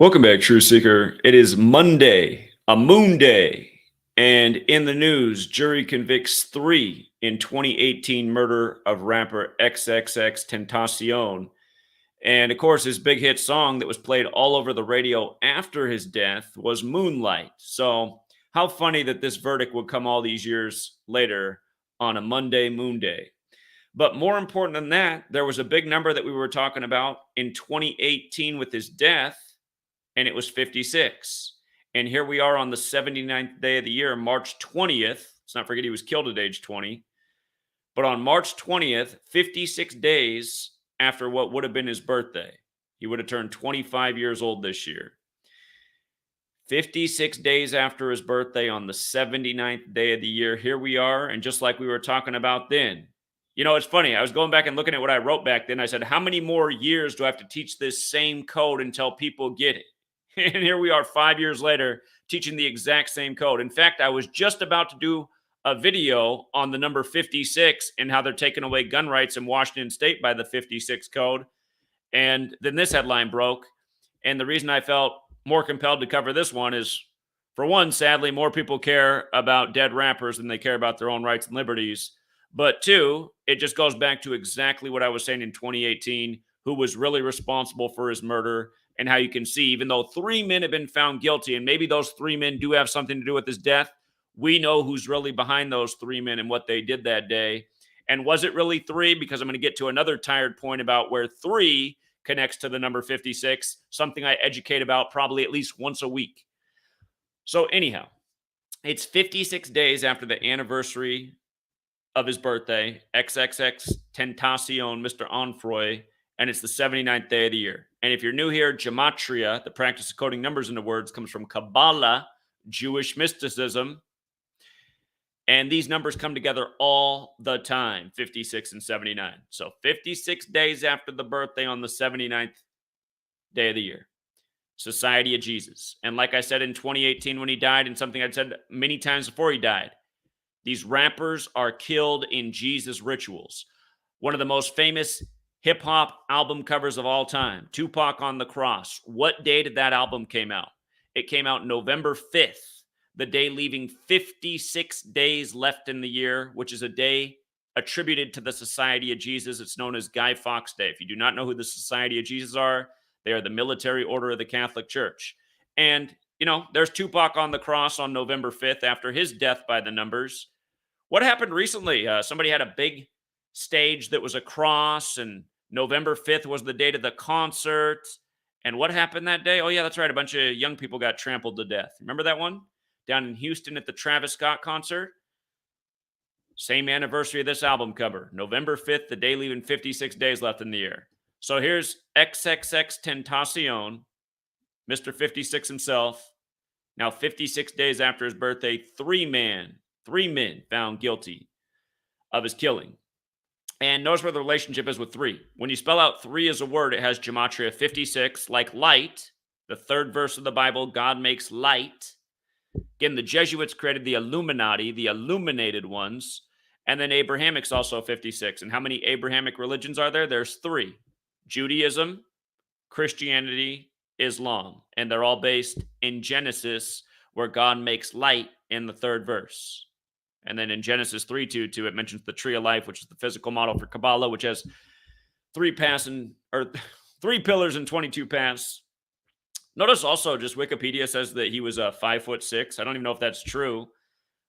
Welcome back, True Seeker. It is Monday, a moon day, and in the news, jury convicts 3 in 2018 murder of rapper XXXTentacion. And of course, his big hit song that was played all over the radio after his death was Moonlight. So, how funny that this verdict would come all these years later on a Monday, moon day. But more important than that, there was a big number that we were talking about in 2018 with his death, and it was 56. And here we are on the 79th day of the year, March 20th. Let's not forget he was killed at age 20. But on March 20th, 56 days after what would have been his birthday, he would have turned 25 years old this year. 56 days after his birthday on the 79th day of the year, here we are. And just like we were talking about then, it's funny. I was going back and looking at what I wrote back then. I said, how many more years do I have to teach this same code until people get it? And here we are 5 years later teaching the exact same code. In fact, I was just about to do a video on the number 56 and how they're taking away gun rights in Washington State by the 56 code. And then this headline broke. And the reason I felt more compelled to cover this one is, for one, sadly, more people care about dead rappers than they care about their own rights and liberties. But two, it just goes back to exactly what I was saying in 2018, who was really responsible for his murder, and how you can see, even though 3 men have been found guilty, and maybe those 3 men do have something to do with his death, we know who's really behind those 3 men and what they did that day. And was it really 3? Because I'm going to get to another tired point about where 3 connects to the number 56, something I educate about probably at least once a week. So anyhow, it's 56 days after the anniversary of his birthday, XXXTentacion, Mr. Onfroy, and it's the 79th day of the year. And if you're new here, Gematria, the practice of coding numbers into words, comes from Kabbalah, Jewish mysticism. And these numbers come together all the time, 56 and 79. So 56 days after the birthday on the 79th day of the year, Society of Jesus. And like I said in 2018 when he died, and something I'd said many times before he died, these rappers are killed in Jesus rituals. One of the most famous hip-hop album covers of all time, Tupac on the Cross. What day did that album came out? It came out November 5th, the day leaving 56 days left in the year, which is a day attributed to the Society of Jesus. It's known as Guy Fawkes Day. If you do not know who the Society of Jesus are, they are the military order of the Catholic Church. And, there's Tupac on the Cross on November 5th after his death by the numbers. What happened recently? Somebody had a big stage that was a cross, and November 5th was the date of the concert. And what happened that day? Oh, yeah, that's right. A bunch of young people got trampled to death. Remember that one? Down in Houston at the Travis Scott concert? Same anniversary of this album cover. November 5th, the day leaving 56 days left in the year. So here's XXXTentacion, Mr. 56 himself. Now 56 days after his birthday, 3 men found guilty of his killing. And notice where the relationship is with 3. When you spell out 3 as a word, it has gematria 56, like light. The 3rd verse of the Bible, God makes light. Again, the Jesuits created the Illuminati, the illuminated ones. And then Abrahamic's also 56. And how many Abrahamic religions are there? There's 3. Judaism, Christianity, Islam. And they're all based in Genesis, where God makes light in the 3rd verse. And then in Genesis 3:2, it mentions the tree of life, which is the physical model for Kabbalah, which has 3 pillars and 22 paths. Notice also, just Wikipedia says that he was 5'6". I don't even know if that's true,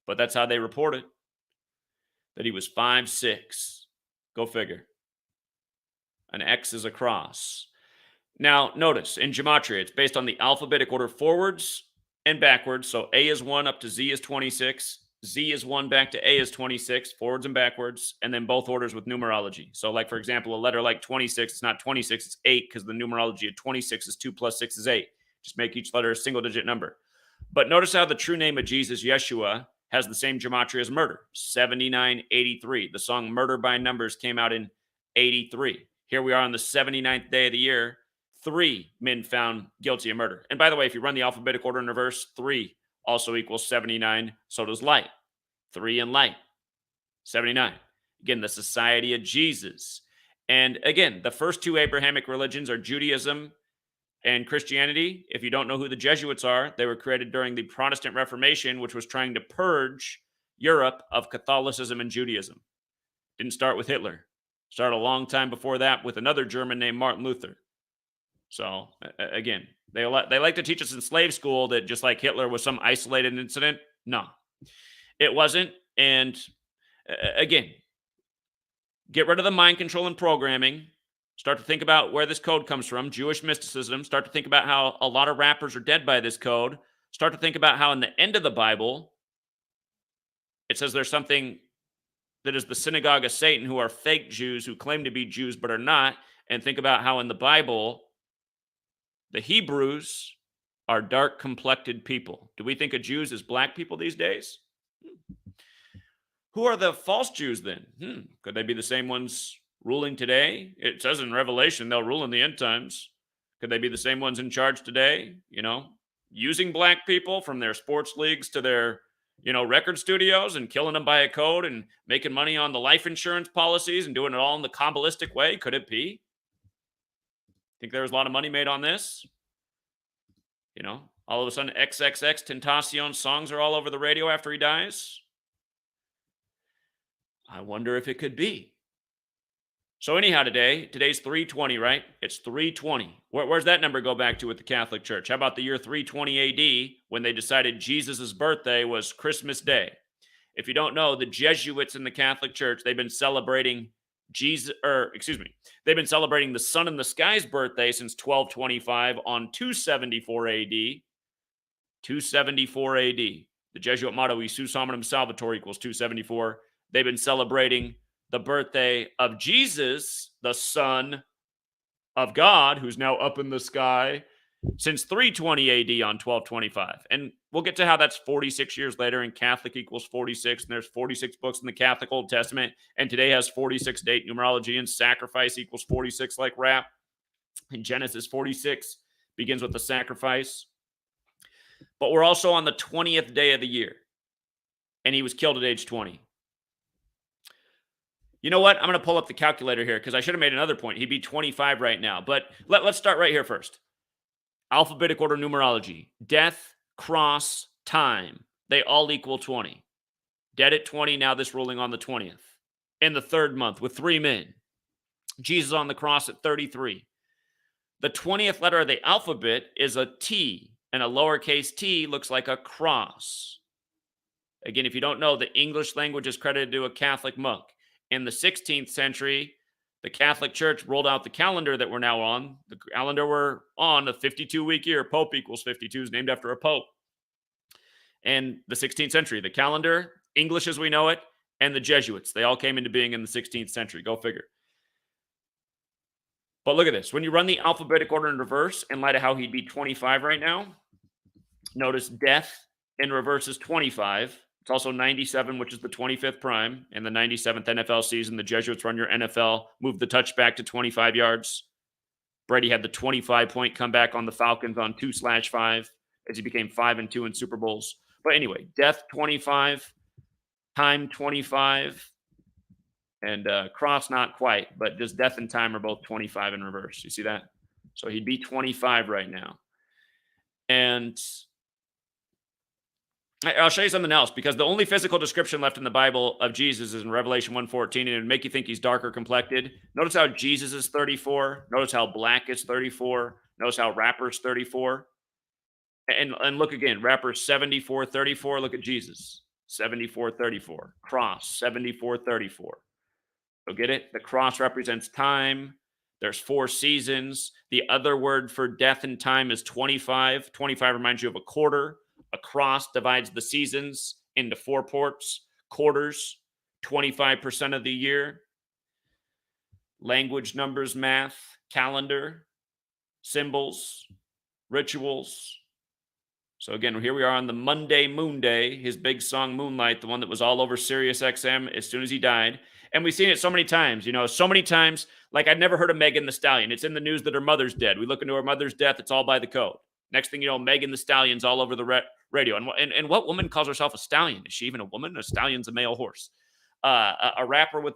but that's how they report it. That he was 5'6". Go figure. An X is a cross. Now, notice in gematria, it's based on the alphabetic order forwards and backwards. So A is 1 up to Z is 26. Z is 1 back to A is 26, forwards and backwards, and then both orders with numerology. So like, for example, a letter like 26, it's not 26, it's 8, because the numerology of 26 is 2 plus 6 is 8. Just make each letter a single-digit number. But notice how the true name of Jesus, Yeshua, has the same gematria as murder, 7983. The song Murder by Numbers came out in 83. Here we are on the 79th day of the year, 3 men found guilty of murder. And by the way, if you run the alphabetic order in reverse, 3 also equals 79. So does light. 3 and light, 79. Again, the Society of Jesus. And again, the first 2 Abrahamic religions are Judaism And Christianity, if you don't know who the Jesuits are, they were created during the Protestant Reformation, which was trying to purge Europe of Catholicism and Judaism. Didn't start with Hitler. Started a long time before that with another German named Martin Luther. So again, they like to teach us in slave school that just like Hitler was some isolated incident. No, it wasn't. And again, get rid of the mind control and programming. Start to think about where this code comes from, Jewish mysticism. Start to think about how a lot of rappers are dead by this code. Start to think about how in the end of the Bible, it says there's something that is the synagogue of Satan, who are fake Jews who claim to be Jews but are not. And think about how in the Bible, the Hebrews are dark-complected people. Do we think of Jews as black people these days? Who are the false Jews then? Could they be the same ones ruling today? It says in Revelation they'll rule in the end times. Could they be the same ones in charge today? Using black people from their sports leagues to their, record studios and killing them by a code and making money on the life insurance policies and doing it all in the Kabbalistic way? Could it be? Think there was a lot of money made on this? All of a sudden XXXTentacion songs are all over the radio after he dies? I wonder if it could be. So anyhow, today's 320, right? It's 320. Where's that number go back to with the Catholic Church? How about the year 320 AD when they decided Jesus' birthday was Christmas Day? If you don't know, the Jesuits in the Catholic Church, they've been celebrating they've been celebrating the sun in the sky's birthday since 1225 on 274 AD. 274 AD. The Jesuit motto, Isus Hominum Salvator, equals 274. They've been celebrating the birthday of Jesus, the Son of God, who's now up in the sky, since 320 AD on 1225. And we'll get to how that's 46 years later, and Catholic equals 46, and there's 46 books in the Catholic Old Testament, and today has 46 date numerology, and sacrifice equals 46 like rap. And Genesis 46 begins with the sacrifice. But we're also on the 20th day of the year, and he was killed at age 20. You know what? I'm going to pull up the calculator here because I should have made another point. He'd be 25 right now. But let's start right here first. Alphabetic order numerology. Death, cross, time. They all equal 20. Dead at 20, now this ruling on the 20th. In the third month with 3 men. Jesus on the cross at 33. The 20th letter of the alphabet is a T, and a lowercase t looks like a cross. Again, if you don't know, the English language is credited to a Catholic monk. In the 16th century, the Catholic Church rolled out the calendar that we're now on. The calendar we're on, a 52-week year, Pope equals 52, is named after a Pope. And the 16th century, the calendar, English as we know it, and the Jesuits, they all came into being in the 16th century. Go figure. But look at this. When you run the alphabetic order in reverse, in light of how he'd be 25 right now, notice death in reverse is 25. It's also 97, which is the 25th prime. In the 97th NFL season, the Jesuits run your NFL, moved the touchback to 25 yards. Brady had the 25-point comeback on the Falcons on 2/5 as he became 5-2 in Super Bowls. But anyway, death 25, time 25, and cross not quite, but just death and time are both 25 in reverse. You see that? So he'd be 25 right now. And I'll show you something else, because the only physical description left in the Bible of Jesus is in Revelation 1:14, and it would make you think he's darker complected. Notice how Jesus is 34. Notice how black is 34. Notice how rapper's 34. And look again, rapper 74:34. Look at Jesus, 74:34. Cross, 74:34. So get it? The cross represents time. There's 4 seasons. The other word for death and time is 25. 25 reminds you of a quarter. A cross divides the seasons into 4 quarters, 25% of the year. Language, numbers, math, calendar, symbols, rituals. So again, here we are on the Monday Moon Day, his big song Moonlight, the one that was all over Sirius XM as soon as he died. And we've seen it so many times, so many times, like I'd never heard of Megan Thee Stallion. It's in the news that her mother's dead. We look into her mother's death, it's all by the code. Next thing you know, Megan Thee Stallion's all over the radio. And what woman calls herself a stallion? Is she even a woman? A stallion's a male horse. A rapper with,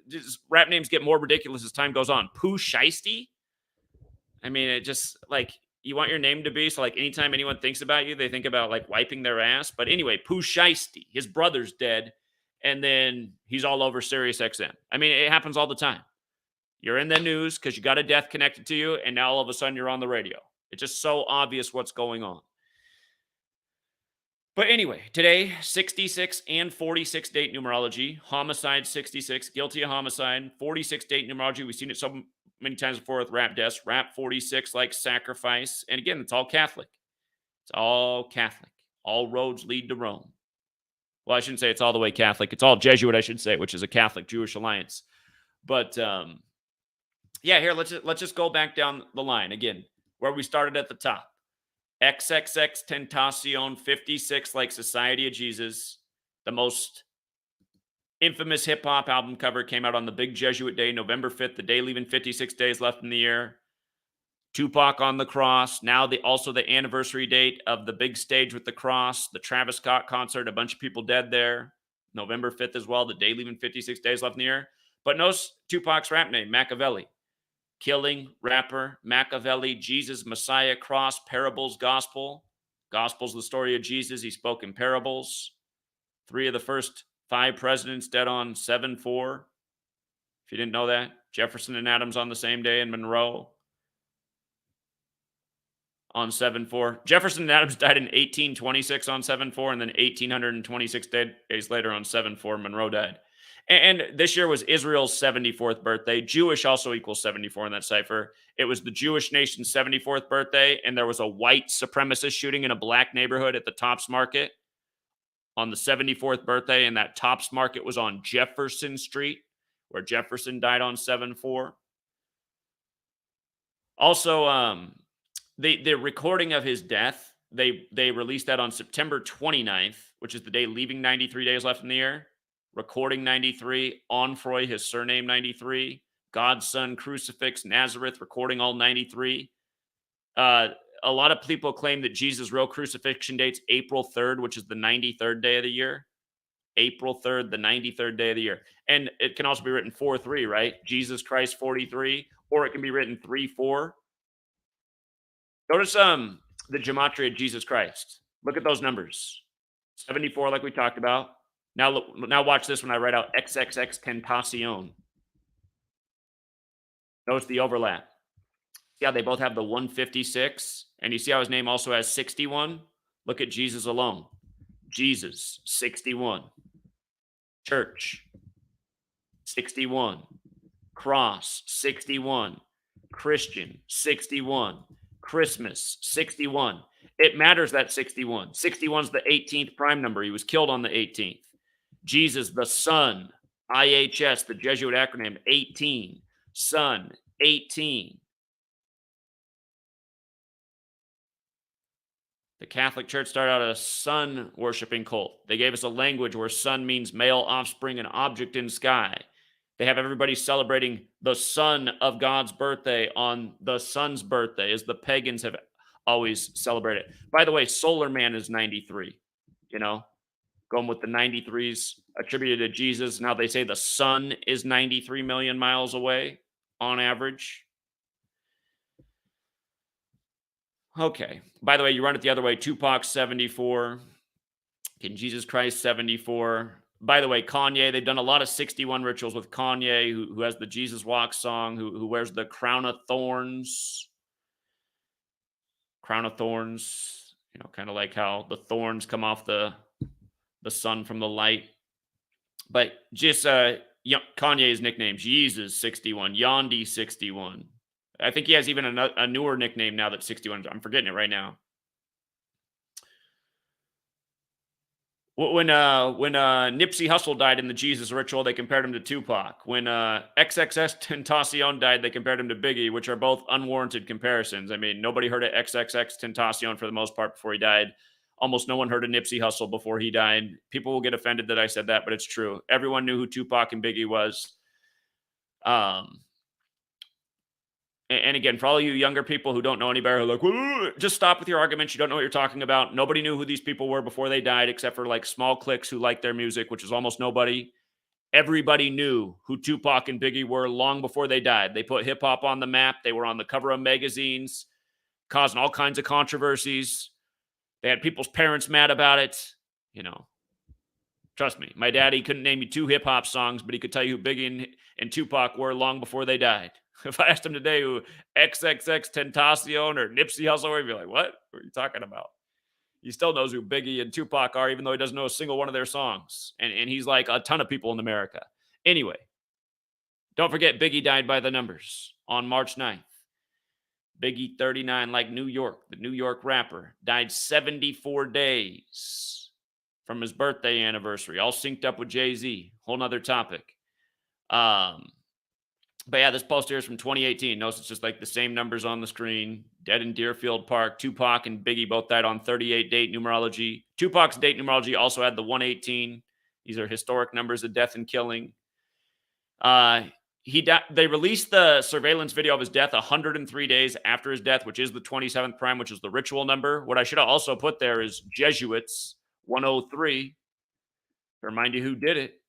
just rap names get more ridiculous as time goes on. Pooh Shiesty? I mean, it just like you want your name to be so like anytime anyone thinks about you, they think about like wiping their ass. But anyway, Pooh Shiesty, his brother's dead, and then he's all over Sirius XM. I mean, it happens all the time. You're in the news because you got a death connected to you, and now all of a sudden you're on the radio. It's just so obvious what's going on. But anyway, today, 66 and 46 date numerology. Homicide 66, guilty of homicide. 46 date numerology. We've seen it so many times before with rap deaths. Rap 46, like sacrifice. And again, it's all Catholic. It's all Catholic. All roads lead to Rome. Well, I shouldn't say it's all the way Catholic. It's all Jesuit, I should say, which is a Catholic-Jewish alliance. But yeah, here, let's just go back down the line. Again, where we started at the top. XXXTentacion 56, like Society of Jesus. The most infamous hip-hop album cover came out on the big Jesuit day, November 5th, the day leaving 56 days left in the year. Tupac on the cross. Now also the anniversary date of the big stage with the cross, the Travis Scott concert, a bunch of people dead there. November 5th as well, the day leaving 56 days left in the year. But no Tupac's rap name, Machiavelli. Killing, rapper, Machiavelli, Jesus, Messiah, cross, parables, gospel. Gospel's the story of Jesus. He spoke in parables. 3 of the first 5 presidents dead on 7/4. If you didn't know that, Jefferson and Adams on the same day, and Monroe on 7/4. Jefferson and Adams died in 1826 on 7/4, and then 1826 days later on 7/4, Monroe died. And this year was Israel's 74th birthday. Jewish also equals 74 in that cipher. It was the Jewish nation's 74th birthday, and there was a white supremacist shooting in a black neighborhood at the Tops Market on the 74th birthday, and that Tops Market was on Jefferson Street, where Jefferson died on 7/4. Also, the recording of his death, they released that on September 29th, which is the day leaving 93 days left in the year. Recording 93, Onfroy, his surname 93, God's Son, Crucifix, Nazareth, recording all 93. A lot of people claim that Jesus' real crucifixion date's April 3rd, which is the 93rd day of the year. April 3rd, the 93rd day of the year. And it can also be written 4-3, right? Jesus Christ 43, or it can be written 3-4. Notice the gematria of Jesus Christ. Look at those numbers. 74, like we talked about. Now watch this when I write out XXXTentacion. Notice the overlap. See how they both have the 156? And you see how his name also has 61? Look at Jesus alone. Jesus, 61. Church, 61. Cross, 61. Christian, 61. Christmas, 61. It matters that 61. 61 is the 18th prime number. He was killed on the 18th. Jesus, the Son, IHS, the Jesuit acronym, 18. Son, 18. The Catholic Church started out a sun worshiping cult. They gave us a language where sun means male offspring, an object in sky. They have everybody celebrating the son of God's birthday on the sun's birthday, as the pagans have always celebrated. By the way, Solar Man is 93, going with the 93s attributed to Jesus. Now they say the sun is 93 million miles away on average. Okay. By the way, you run it the other way. Tupac, 74. Can Jesus Christ, 74. By the way, Kanye, they've done a lot of 61 rituals with Kanye, who has the Jesus Walk song, who wears the crown of thorns. Crown of thorns, kind of like how the thorns come off the sun from the light. But just Kanye's nickname, Jesus 61, Yandi 61. I think he has even a newer nickname now that's 61. I'm forgetting it right now. When Nipsey Hussle died in the Jesus ritual, they compared him to Tupac. When XXXTentacion died, they compared him to Biggie, which are both unwarranted comparisons. I mean, nobody heard of XXXTentacion for the most part before he died. Almost no one heard of Nipsey Hussle before he died. People will get offended that I said that, but it's true. Everyone knew who Tupac and Biggie was. And again, for all you younger people who don't know any better, like, just stop with your arguments. You don't know what you're talking about. Nobody knew who these people were before they died, except for like small cliques who liked their music, which is almost nobody. Everybody knew who Tupac and Biggie were long before they died. They put hip hop on the map. They were on the cover of magazines, causing all kinds of controversies. They had people's parents mad about it. You know, trust me, my daddy couldn't name you 2 hip hop songs, but he could tell you who Biggie and Tupac were long before they died. If I asked him today who XXXTentacion or Nipsey Hussle were, he'd be like, what are you talking about? He still knows who Biggie and Tupac are, even though he doesn't know a single one of their songs. And he's like a ton of people in America. Anyway, don't forget Biggie died by the numbers on March 9th. Biggie, 39, like New York, the New York rapper, died 74 days from his birthday anniversary, all synced up with Jay-Z. Whole nother topic. But yeah, this post here is from 2018. Notice it's just like the same numbers on the screen. Dead in Deerfield Park. Tupac and Biggie both died on 38 date numerology. Tupac's date numerology also had the 118. These are historic numbers of death and killing. They released the surveillance video of his death 103 days after his death, which is the 27th prime, which is the ritual number. What I should have also put there is Jesuits 103. To remind you who did it,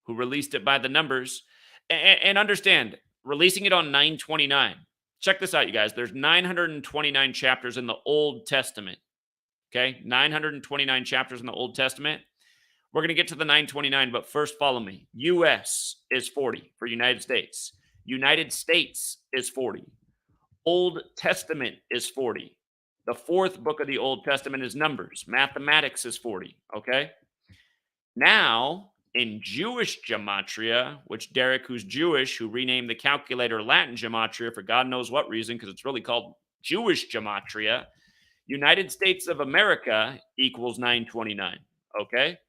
who released it by the numbers. And understand, releasing it on 9/29. Check this out, you guys. There's 929 chapters in the Old Testament. Okay? 929 chapters in the Old Testament. We're going to get to the 929, but first follow me. U.S. is 40 for United States. United States is 40. Old Testament is 40. The 4th book of the Old Testament is Numbers. Mathematics is 40. Okay? Now, in Jewish gematria, which Derek, who's Jewish, who renamed the calculator Latin gematria for God knows what reason, because it's really called Jewish gematria, United States of America equals 929. Okay?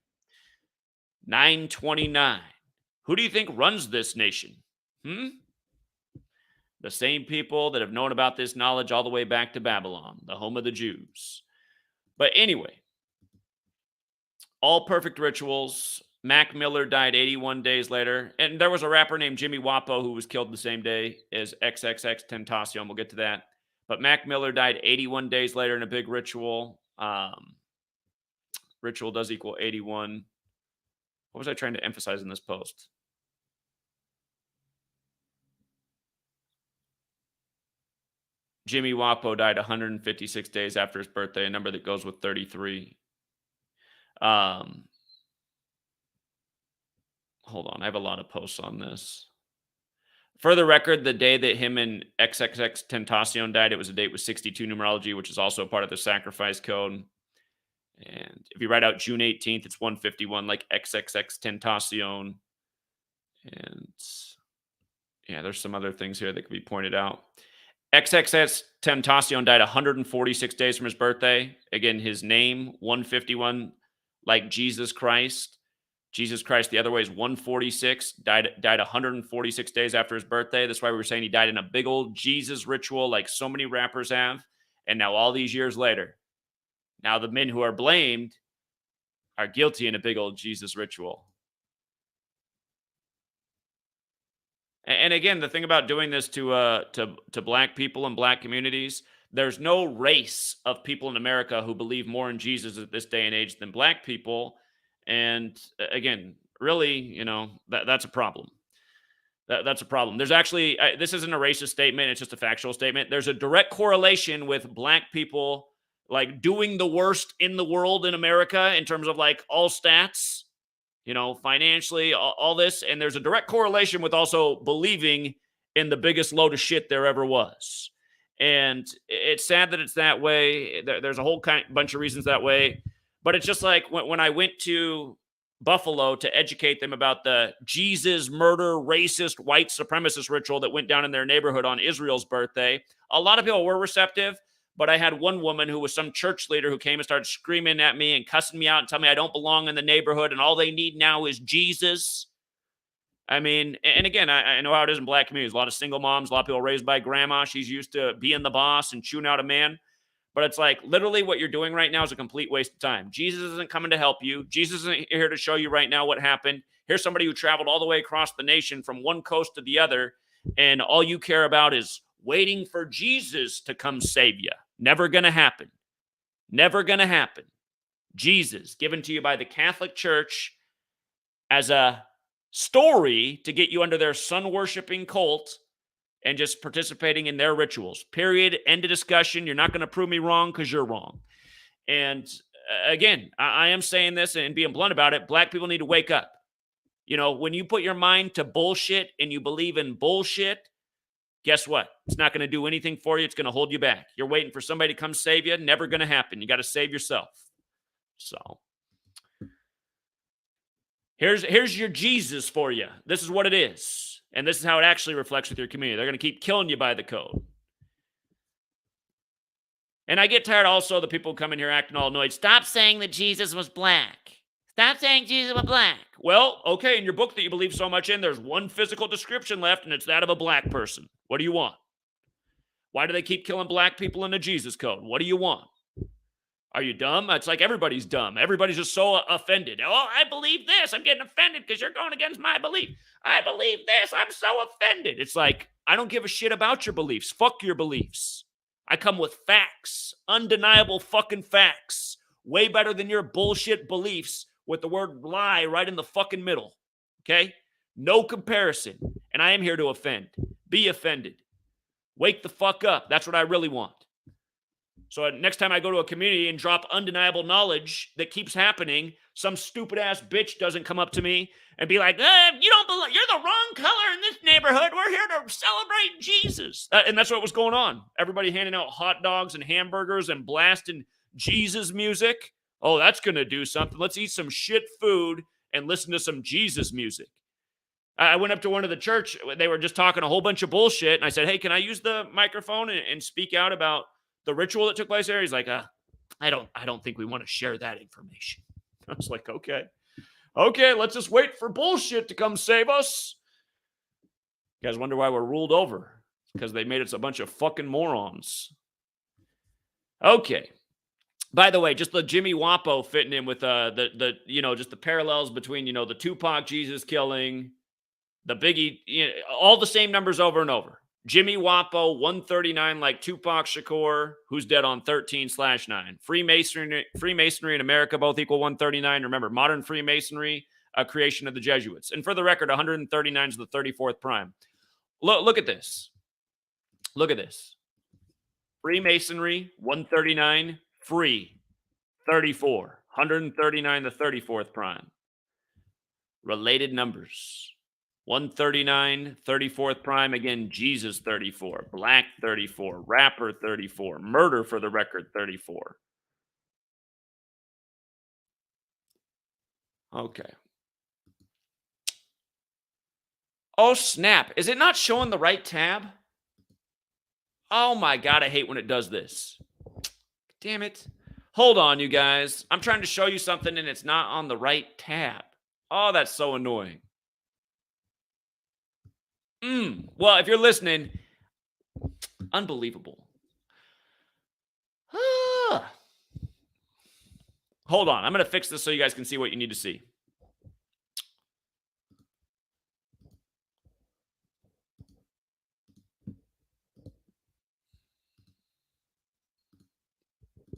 929. Who do you think runs this nation? The same people that have known about this knowledge all the way back to Babylon, the home of the Jews. But anyway, all perfect rituals. Mac Miller died 81 days later. And there was a rapper named Jimmy Wapo who was killed the same day as XXXTentacion. We'll get to that. But Mac Miller died 81 days later in a big ritual. Ritual does equal 81. What was I trying to emphasize in this post? Jimmy Wapo died 156 days after his birthday, a number that goes with 33. Hold on. I have a lot of posts on this. For the record, the day that him and XXXTentacion died, it was a date with 62 numerology, which is also part of the sacrifice code. And if you write out June 18th, it's 151, like XXXTentacion. And yeah, there's some other things here that could be pointed out. XXXTentacion died 146 days from his birthday. Again, his name, 151, like Jesus Christ. Jesus Christ, the other way, is 146, died 146 days after his birthday. That's why we were saying he died in a big old Jesus ritual like so many rappers have. And now all these years later, now the men who are blamed are guilty in a big old Jesus ritual. And again, the thing about doing this to black people and black communities, there's no race of people in America who believe more in Jesus at this day and age than black people. And again, really, you know, that's a problem. That's a problem. There's actually, this isn't a racist statement. It's just a factual statement. There's a direct correlation with black people like doing the worst in the world in America in terms of like all stats, you know, financially, all this. And there's a direct correlation with also believing in the biggest load of shit there ever was. And it's sad that it's that way. There's a whole bunch of reasons that way. But it's just like when I went to Buffalo to educate them about the Jesus murder, racist, white supremacist ritual that went down in their neighborhood on Israel's birthday. A lot of people were receptive, but I had one woman who was some church leader who came and started screaming at me and cussing me out and telling me I don't belong in the neighborhood and all they need now is Jesus. I mean, and again, I know how it is in black communities. A lot of single moms, a lot of people raised by grandma. She's used to being the boss and chewing out a man. But it's like literally what you're doing right now is a complete waste of time. Jesus isn't coming to help you. Jesus isn't here to show you right now what happened. Here's somebody who traveled all the way across the nation from one coast to the other, and all you care about is waiting for Jesus to come save you. Never going to happen. Never going to happen. Jesus, given to you by the Catholic Church as a story to get you under their sun-worshiping cult and just participating in their rituals. Period. End of discussion. You're not going to prove me wrong because you're wrong. And again, I am saying this and being blunt about it. Black people need to wake up. You know, when you put your mind to bullshit and you believe in bullshit, guess what? It's not going to do anything for you. It's going to hold you back. You're waiting for somebody to come save you. Never going to happen. You got to save yourself. So here's your Jesus for you. This is what it is. And this is how it actually reflects with your community. They're going to keep killing you by the code. And I get tired also of the people who come in here acting all annoyed. Stop saying that Jesus was black. Stop saying Jesus was black. Well, okay, in your book that you believe so much in, there's one physical description left, and it's that of a black person. What do you want? Why do they keep killing black people in the Jesus code? What do you want? Are you dumb? It's like everybody's dumb. Everybody's just so offended. Oh, I believe this. I'm getting offended because you're going against my belief. I believe this. I'm so offended. It's like, I don't give a shit about your beliefs. Fuck your beliefs. I come with facts, undeniable fucking facts, way better than your bullshit beliefs with the word lie right in the fucking middle, okay? No comparison, and I am here to offend. Be offended. Wake the fuck up. That's what I really want. So next time I go to a community and drop undeniable knowledge that keeps happening, some stupid-ass bitch doesn't come up to me and be like, you don't believe, you're the wrong color in this neighborhood. We're here to celebrate Jesus. And that's what was going on. Everybody handing out hot dogs and hamburgers and blasting Jesus music. Oh, that's going to do something. Let's eat some shit food and listen to some Jesus music. I went up to one of the church. They were just talking a whole bunch of bullshit. And I said, hey, can I use the microphone and speak out about the ritual that took place there? He's like, I don't think we want to share that information. I was like, okay, let's just wait for bullshit to come save us. You guys wonder why we're ruled over? Because they made us a bunch of fucking morons. Okay. By the way, just the Jimmy Wapo fitting in with the just the parallels between, the Tupac Jesus killing, the Biggie, all the same numbers over and over. Jimmy Wapo, 139 like Tupac Shakur, who's dead on 13/9. Freemasonry in America both equal 139. Remember, modern Freemasonry, a creation of the Jesuits. And for the record, 139 is the 34th prime. Look at this. Look at this. Freemasonry, 139. Free, 34. 139, the 34th prime. Related numbers. 139, 34th prime. Again, Jesus 34. Black 34. Rapper 34. Murder for the record 34. Okay. Oh, snap. Is it not showing the right tab? Oh, my God. I hate when it does this. Damn it. Hold on, you guys. I'm trying to show you something and it's not on the right tab. Oh, that's so annoying. Well, if you're listening, unbelievable. Hold on. I'm going to fix this so you guys can see what you need to see.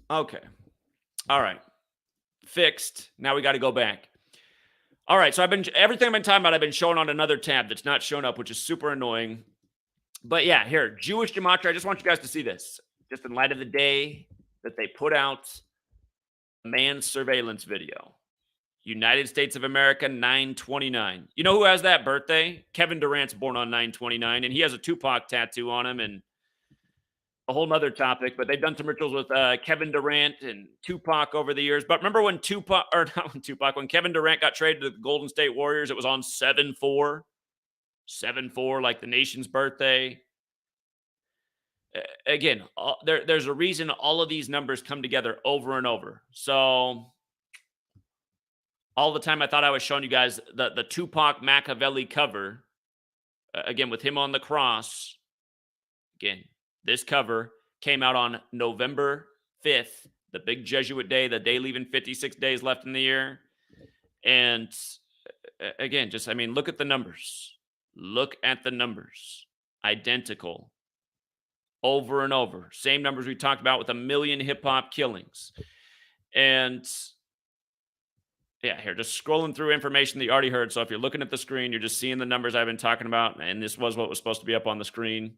Okay. All right. Fixed. Now we got to go back. All right. So everything I've been talking about, I've been showing on another tab that's not shown up, which is super annoying. But yeah, here, Jewish Gematria. I just want you guys to see this. Just in light of the day that they put out a man surveillance video. United States of America, 9/29. You know who has that birthday? Kevin Durant's born on 9/29, and he has a Tupac tattoo on him, and a whole nother topic, but they've done some rituals with Kevin Durant and Tupac over the years. But remember when when Kevin Durant got traded to the Golden State Warriors, it was on 7/4. 7/4, like the nation's birthday. Again, there's a reason all of these numbers come together over and over. So all the time I thought I was showing you guys the Tupac Machiavelli cover, again, with him on the cross. Again, this cover came out on November 5th, the big Jesuit day, the day leaving 56 days left in the year. And again, look at the numbers. Look at the numbers. Identical. Over and over. Same numbers we talked about with 1 million hip-hop killings. And Yeah, here, just scrolling through information that you already heard. So if you're looking at the screen, you're just seeing the numbers I've been talking about, and this was what was supposed to be up on the screen.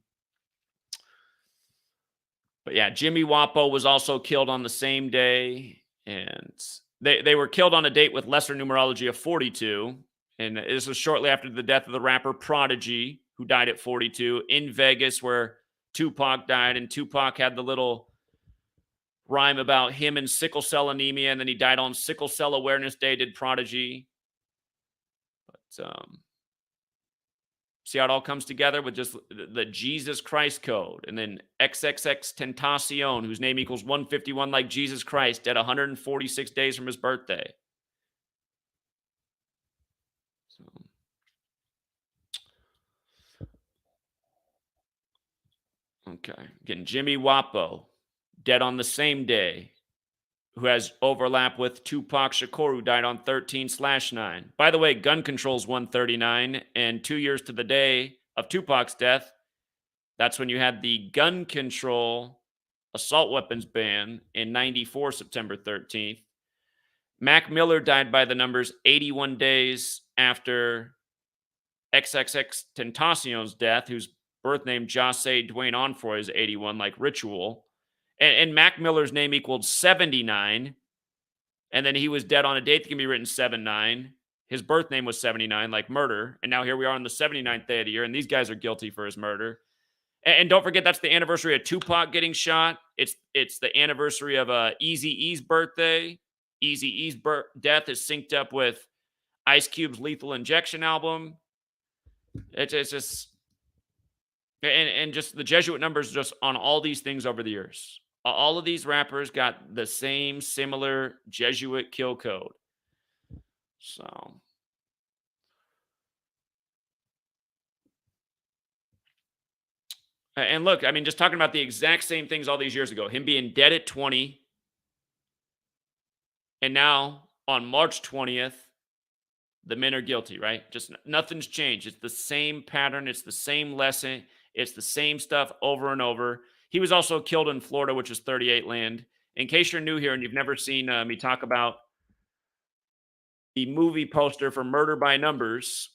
But yeah, Jimmy Wapo was also killed on the same day, and they were killed on a date with lesser numerology of 42. And this was shortly after the death of the rapper Prodigy, who died at 42 in Vegas, where Tupac died. And Tupac had the little rhyme about him and sickle cell anemia, and then he died on Sickle Cell Awareness Day, did Prodigy. But see how it all comes together with just the Jesus Christ code. And then XXXTentacion, whose name equals 151 like Jesus Christ, dead 146 days from his birthday. So, okay. Again, Jimmy Wapo, dead on the same day, who has overlap with Tupac Shakur, who died on 13/9. By the way, gun control's 139, and 2 years to the day of Tupac's death, that's when you had the gun control assault weapons ban in 94, September 13th. Mac Miller died by the numbers 81 days after XXXTentacion's death, whose birth name Jose Dwayne Onfroy is 81, like Ritual. And Mac Miller's name equaled 79. And then he was dead on a date that can be written 7/9. His birth name was 79, like Murder. And now here we are on the 79th day of the year, and these guys are guilty for his murder. And don't forget, that's the anniversary of Tupac getting shot. It's the anniversary of Eazy-E's birthday. Eazy-E's death is synced up with Ice Cube's Lethal Injection album. It's just, and just the Jesuit numbers just on all these things over the years. All of these rappers got the same similar Jesuit kill code. So, and look, I mean, just talking about the exact same things all these years ago, him being dead at 20, and now on March 20th, the men are guilty, right? Just nothing's changed. It's the same pattern. It's the same lesson. It's the same stuff over and over. He was also killed in Florida, which is 38 land. In case you're new here and you've never seen me talk about the movie poster for Murder by Numbers,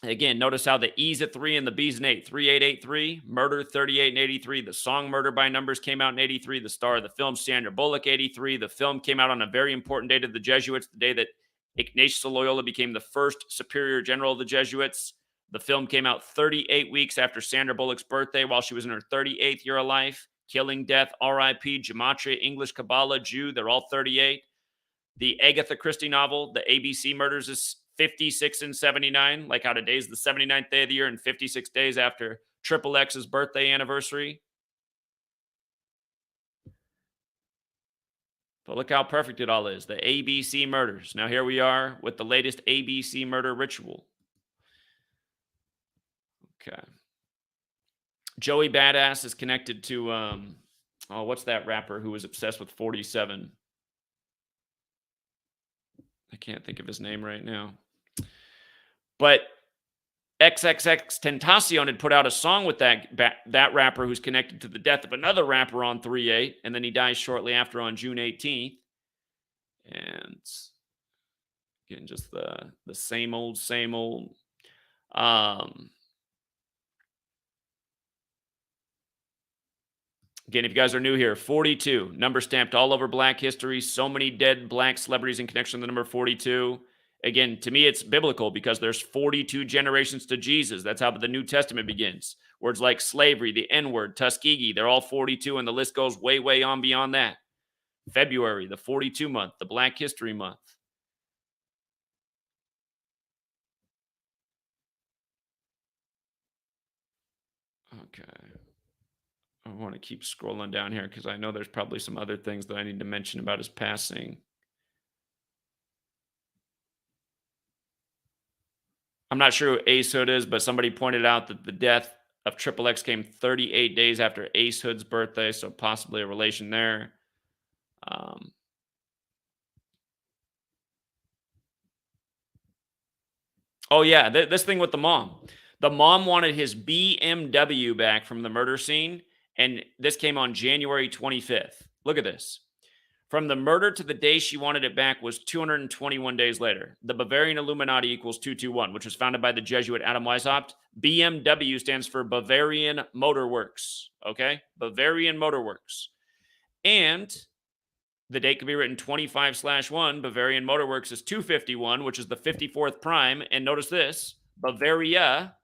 again, notice how the E's at 3 and the B's an 8. 3883, Murder 38 and 83. The song Murder by Numbers came out in 83. The star of the film, Sandra Bullock, 83. The film came out on a very important day to the Jesuits, the day that Ignatius of Loyola became the first superior general of the Jesuits. The film came out 38 weeks after Sandra Bullock's birthday while she was in her 38th year of life. Killing, Death, R.I.P., Gematria, English, Kabbalah, Jew, they're all 38. The Agatha Christie novel, The ABC Murders, is 56 and 79, like how today's the 79th day of the year and 56 days after XXX's birthday anniversary. But look how perfect it all is. The ABC Murders. Now here we are with the latest ABC murder ritual. Okay. Joey Badass is connected to, what's that rapper who was obsessed with 47? I can't think of his name right now. But XXXTentacion had put out a song with that rapper who's connected to the death of another rapper on 3/8, and then he dies shortly after on June 18th. And again, just the same old, same old. Again, if you guys are new here, 42, number stamped all over Black history. So many dead Black celebrities in connection to the number 42. Again, to me, it's biblical because there's 42 generations to Jesus. That's how the New Testament begins. Words like slavery, the N-word, Tuskegee, they're all 42, and the list goes way, way on beyond that. February, the 42 month, the Black History Month. Okay. I want to keep scrolling down here because I know there's probably some other things that I need to mention about his passing. I'm not sure who Ace Hood is, but somebody pointed out that the death of XXX came 38 days after Ace Hood's birthday, so possibly a relation there. Oh, yeah, this thing with the mom. The mom wanted his BMW back from the murder scene, and this came on January 25th. Look at this. From the murder to the day she wanted it back was 221 days later. The Bavarian Illuminati equals 221, which was founded by the Jesuit Adam Weishaupt. BMW stands for Bavarian Motor Works. Okay? Bavarian Motor Works. And the date can be written 25/1. Bavarian Motor Works is 251, which is the 54th prime. And notice this, Bavaria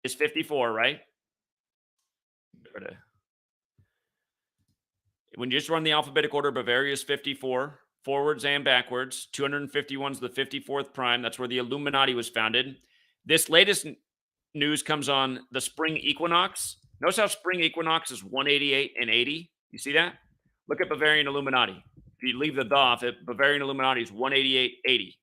is 54, right? When you just run the alphabetic order, Bavaria is 54, forwards and backwards. 251 is the 54th prime. That's where the Illuminati was founded. This latest news comes on the spring equinox. Notice how spring equinox is 188 and 80. You see that? Look at Bavarian Illuminati. If you leave the off, Bavarian Illuminati is 188.80.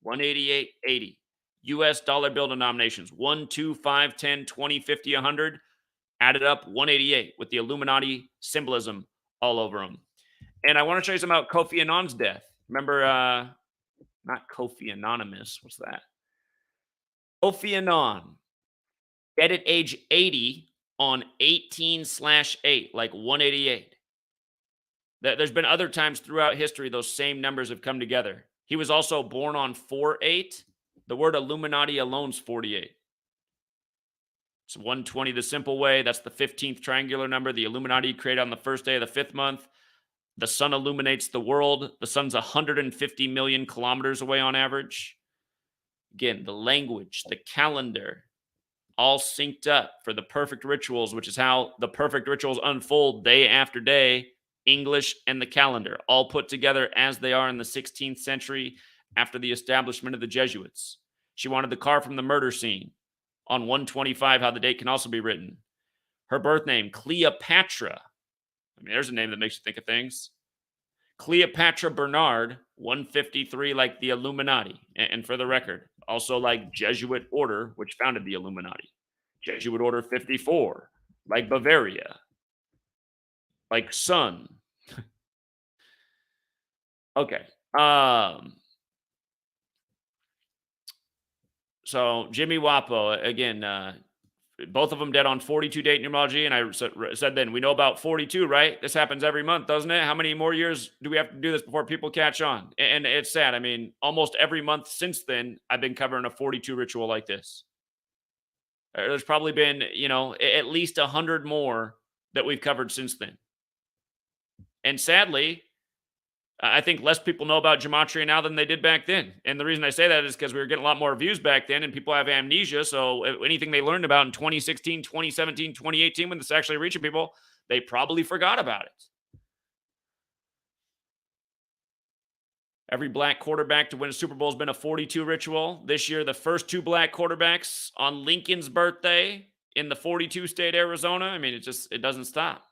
188.80. US dollar bill denominations 1, 2, 5, 10, 20, 50, 100. Added up 188 with the Illuminati symbolism all over them. And I want to show you something about Kofi Annan's death. Remember, not Kofi Anonymous. What's that? Kofi Annan, dead at age 80 on 18/8, like 188. There's been other times throughout history those same numbers have come together. He was also born on 4/8. The word Illuminati alone is 48. It's 120 the simple way. That's the 15th triangular number. The Illuminati created on the first day of the 5th month. The sun illuminates the world. The sun's 150 million kilometers away on average. Again, the language, the calendar, all synced up for the perfect rituals, which is how the perfect rituals unfold day after day. English and the calendar, all put together as they are in the 16th century after the establishment of the Jesuits. She wanted the car from the murder scene. On 125, how the date can also be written. Her birth name, Cleopatra. I mean, there's a name that makes you think of things. Cleopatra Bernard, 153, like the Illuminati. And for the record, also like Jesuit Order, which founded the Illuminati. Jesuit Order 54, like Bavaria. Like sun. Okay. So Jimmy Wapo, again, both of them dead on 42 date numerology. And I said then, we know about 42, right? This happens every month, doesn't it? How many more years do we have to do this before people catch on? And it's sad. I mean, almost every month since then, I've been covering a 42 ritual like this. There's probably been, at least 100 more that we've covered since then. And sadly, I think less people know about Gematria now than they did back then. And the reason I say that is because we were getting a lot more views back then and people have amnesia. So anything they learned about in 2016, 2017, 2018, when this actually reaching people, they probably forgot about it. Every black quarterback to win a Super Bowl has been a 42 ritual. This year, the first 2 black quarterbacks on Lincoln's birthday in the 42 state Arizona. I mean, it doesn't stop.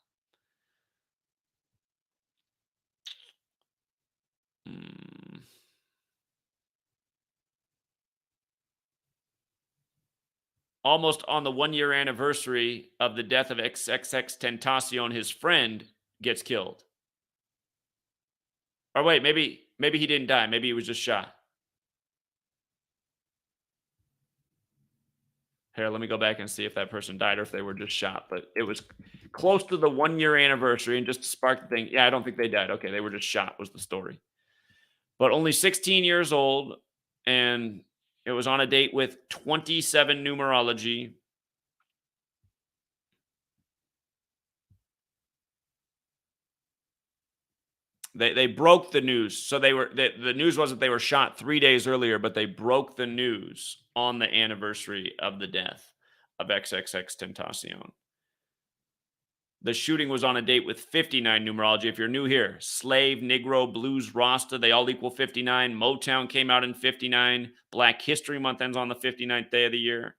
Almost on the 1-year anniversary of the death of XXXTentacion, his friend gets killed. Or wait, maybe he didn't die. Maybe he was just shot. Here, let me go back and see if that person died or if they were just shot. But it was close to the 1-year anniversary, and just to spark the thing, yeah, I don't think they died. Okay, they were just shot was the story. But only 16 years old, and it was on a date with 27 numerology. They broke the news. So the news wasn't they were shot 3 days earlier, but they broke the news on the anniversary of the death of XXXTentacion. The shooting was on a date with 59 numerology. If you're new here, Slave, Negro, Blues, Rasta, they all equal 59. Motown came out in 59. Black History Month ends on the 59th day of the year.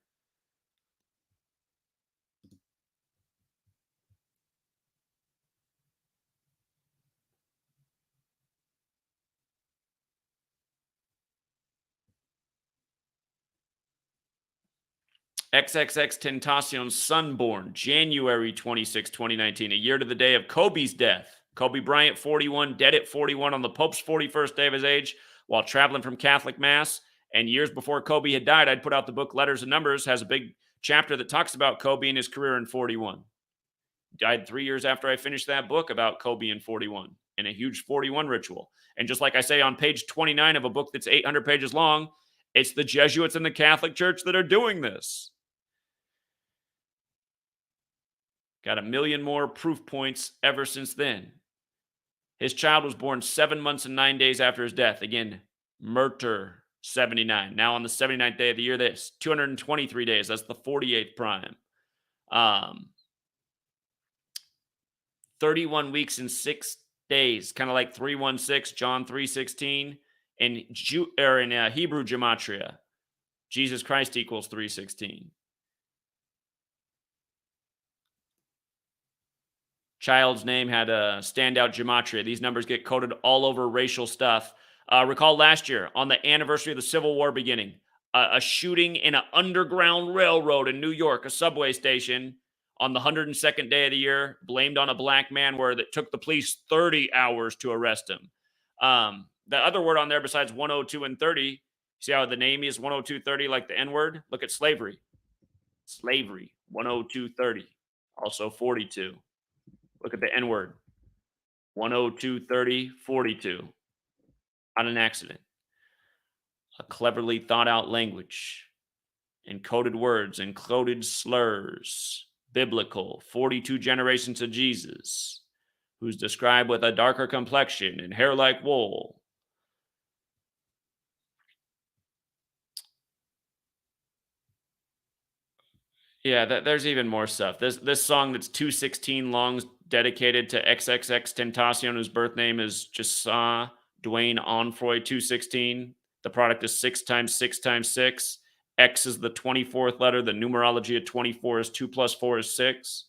XXXTentacion's son born January 26, 2019, a year to the day of Kobe's death. Kobe Bryant, 41, dead at 41 on the Pope's 41st day of his age while traveling from Catholic Mass. And years before Kobe had died, I'd put out the book Letters and Numbers, has a big chapter that talks about Kobe and his career in 41. Died 3 years after I finished that book about Kobe and 41 in a huge 41 ritual. And just like I say on page 29 of a book that's 800 pages long, it's the Jesuits and the Catholic Church that are doing this. Got a million more proof points ever since then. His child was born 7 months and 9 days after his death. Again, Murter 79. Now on the 79th day of the year, that's 223 days. That's the 48th prime. 31 weeks and 6 days, kind of like 316, John 3:16. In Hebrew gematria, Jesus Christ equals 3:16. Child's name had a standout gematria. These numbers get coded all over racial stuff. Recall last year, on the anniversary of the Civil War beginning, a shooting in an underground railroad in New York, a subway station, on the 102nd day of the year, blamed on a black man where it took the police 30 hours to arrest him. The other word on there besides 102 and 30, see how the name is 10230 like the N-word? Look at slavery. Slavery, 10230. Also 42. Look at the N-word. 10230, 42. Not an accident. A cleverly thought out language. Encoded words, encoded slurs. Biblical, 42 generations of Jesus, who's described with a darker complexion and hair like wool. Yeah, there's even more stuff. This song that's 2:16 long, dedicated to XXXTentacion, whose birth name is Jasa Dwayne Onfroy 2:16. The product is 6 times 6 times 6. X is the 24th letter. The numerology of 24 is 2 plus 4 is 6.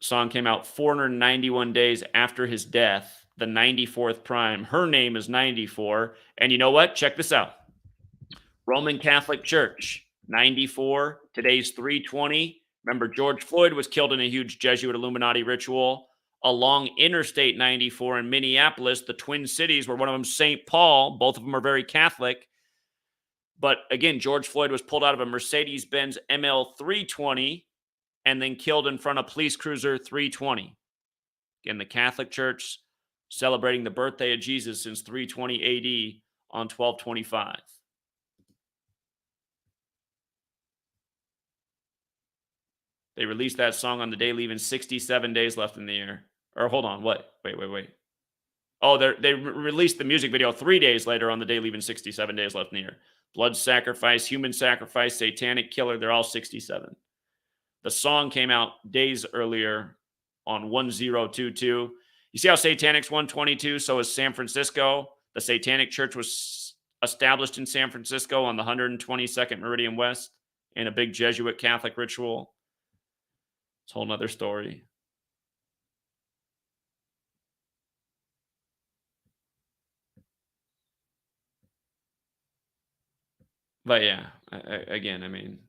Song came out 491 days after his death, the 94th prime. Her name is 94. And you know what? Check this out. Roman Catholic Church, 94. Today's 320. Remember, George Floyd was killed in a huge Jesuit Illuminati ritual. Along Interstate 94 in Minneapolis, the Twin Cities, where one of them St. Paul. Both of them are very Catholic. But again, George Floyd was pulled out of a Mercedes-Benz ML 320 and then killed in front of Police Cruiser 320. Again, the Catholic Church celebrating the birthday of Jesus since 320 AD on 12/25. They released that song on the day leaving 67 days left in the year. Or hold on, what? Wait. Oh, they released the music video 3 days later on the day leaving 67 days left in the year. Blood sacrifice, human sacrifice, satanic killer, they're all 67. The song came out days earlier on 1022. You see how Satanic's 122, so is San Francisco. The Satanic Church was established in San Francisco on the 122nd Meridian West in a big Jesuit Catholic ritual. It's a whole nother story. But yeah, again, I mean,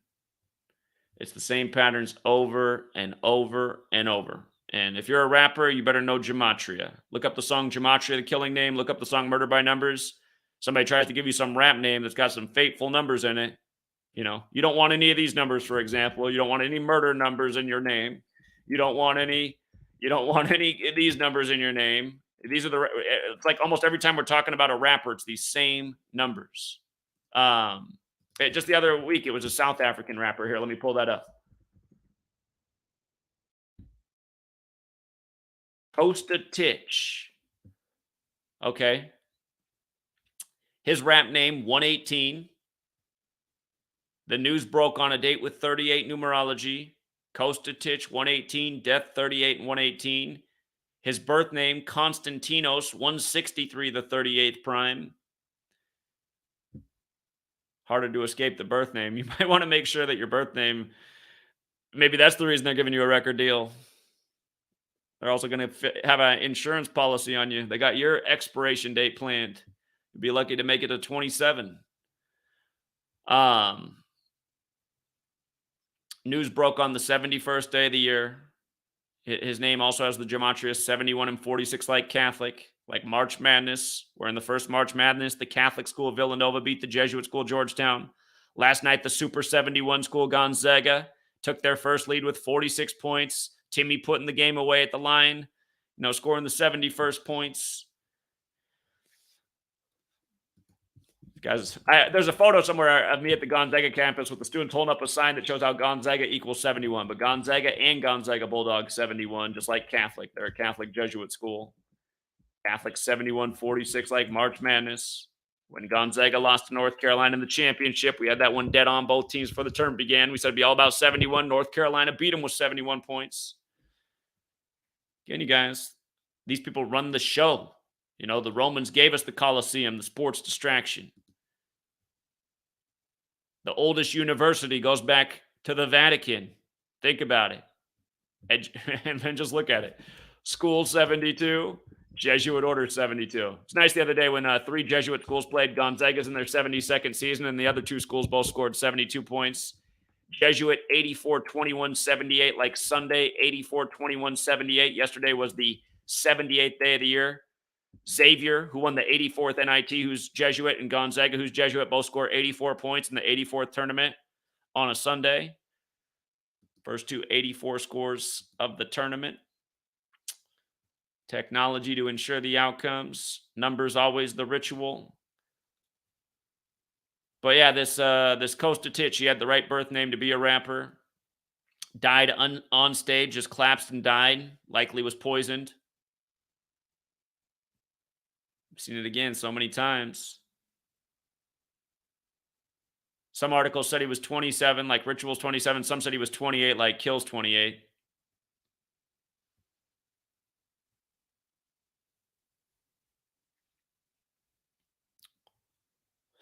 it's the same patterns over and over and over. And if you're a rapper, you better know Gematria. Look up the song Gematria, the killing name. Look up the song Murder by Numbers. Somebody tries to give you some rap name that's got some fateful numbers in it. You know, you don't want any of these numbers, for example. You don't want any murder numbers in your name. You don't want any of these numbers in your name. These are it's like almost every time we're talking about a rapper, it's these same numbers. Just the other week, it was a South African rapper. Here, let me pull that up. Costa Titch. Okay. His rap name, 118. The news broke on a date with 38 numerology. Costa Titch, 118. Death, 38 and 118. His birth name, Konstantinos, 163, the 38th prime. Harder to escape the birth name. You might want to make sure that your birth name, maybe that's the reason they're giving you a record deal. They're also going to have an insurance policy on you. They got your expiration date planned. You'd be lucky to make it to 27. News broke on the 71st day of the year. His name also has the gematria 71 and 46 like Catholic, like March Madness, where in the first March Madness, the Catholic school of Villanova beat the Jesuit school of Georgetown. Last night, the Super 71 school Gonzaga took their first lead with 46 points. Timmy putting the game away at the line, scoring the 71st points. Guys, there's a photo somewhere of me at the Gonzaga campus with the students holding up a sign that shows how Gonzaga equals 71. But Gonzaga and Gonzaga Bulldogs 71, just like Catholic. They're a Catholic Jesuit school. Catholic 71-46 like March Madness. When Gonzaga lost to North Carolina in the championship, we had that one dead on both teams before the term began. We said it'd be all about 71. North Carolina beat them with 71 points. Again, you guys, these people run the show. The Romans gave us the Colosseum, the sports distraction. The oldest university goes back to the Vatican. Think about it. And then just look at it. School 72, Jesuit Order 72. It's nice the other day when 3 Jesuit schools played. Gonzaga's in their 72nd season, and the other 2 schools both scored 72 points. Jesuit 84-21-78, like Sunday 84-21-78. Yesterday was the 78th day of the year. Xavier, who won the 84th NIT, who's Jesuit, and Gonzaga, who's Jesuit, both scored 84 points in the 84th tournament on a Sunday. First 2 84 scores of the tournament. Technology to ensure the outcomes. Numbers always the ritual. But yeah, this Costa Titch, he had the right birth name to be a rapper. Died on stage, just collapsed and died. Likely was poisoned. I've seen it again so many times. Some articles said he was 27, like Ritual's 27. Some said he was 28, like Kill's 28.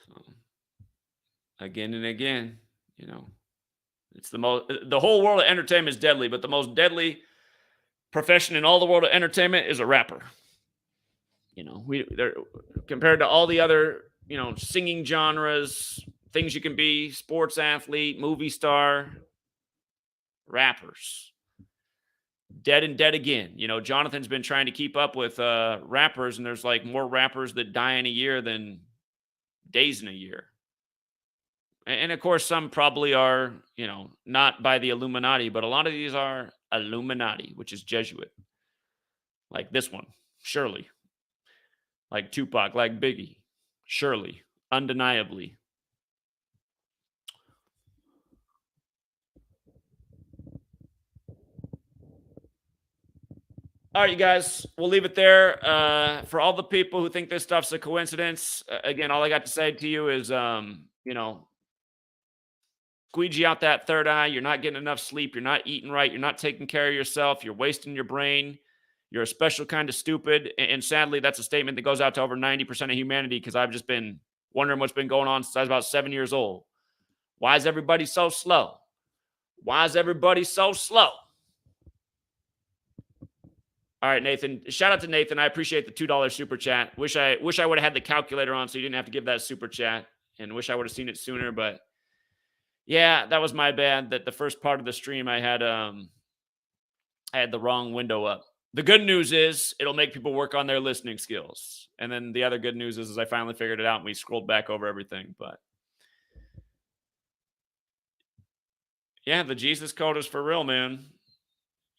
So, again and again, it's the whole world of entertainment is deadly, but the most deadly profession in all the world of entertainment is a rapper. They're compared to all the other, singing genres, things you can be, sports athlete, movie star, rappers. Dead and dead again. Jonathan's been trying to keep up with rappers, and there's like more rappers that die in a year than days in a year. And of course, some probably are, not by the Illuminati, but a lot of these are Illuminati, which is Jesuit. Like this one, surely. Like Tupac, like Biggie. Surely. Undeniably. All right, you guys, we'll leave it there. For all the people who think this stuff's a coincidence, again, all I got to say to you is, squeegee out that third eye. You're not getting enough sleep. You're not eating right. You're not taking care of yourself. You're wasting your brain. You're a special kind of stupid. And sadly, that's a statement that goes out to over 90% of humanity, because I've just been wondering what's been going on since I was about 7 years old. Why is everybody so slow? Why is everybody so slow? All right, Nathan. Shout out to Nathan. I appreciate the $2 super chat. Wish I would have had the calculator on so you didn't have to give that super chat, and wish I would have seen it sooner. But yeah, that was my bad. That the first part of the stream I had the wrong window up. The good news is it'll make people work on their listening skills. And then the other good news is I finally figured it out and we scrolled back over everything. But yeah, the Jesus code is for real, man.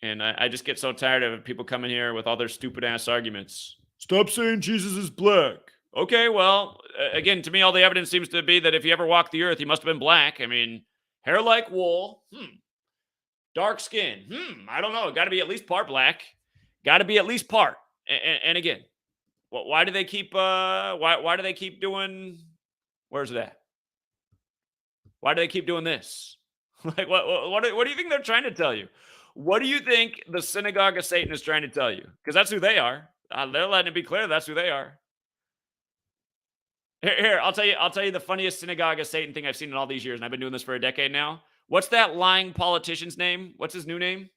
And I just get so tired of people coming here with all their stupid ass arguments. Stop saying Jesus is black. Okay, well, again, to me, all the evidence seems to be that if he ever walked the earth, he must have been black. I mean, hair like wool. Dark skin. I don't know. Got to be at least part black. Got to be at least part. And again, why do they keep? Why do they keep doing? Where's that? Why do they keep doing this? Like, what do you think they're trying to tell you? What do you think the synagogue of Satan is trying to tell you? Because that's who they are. They're letting it be clear that's who they are. Here, I'll tell you the funniest synagogue of Satan thing I've seen in all these years, and I've been doing this for a decade now. What's that lying politician's name? What's his new name?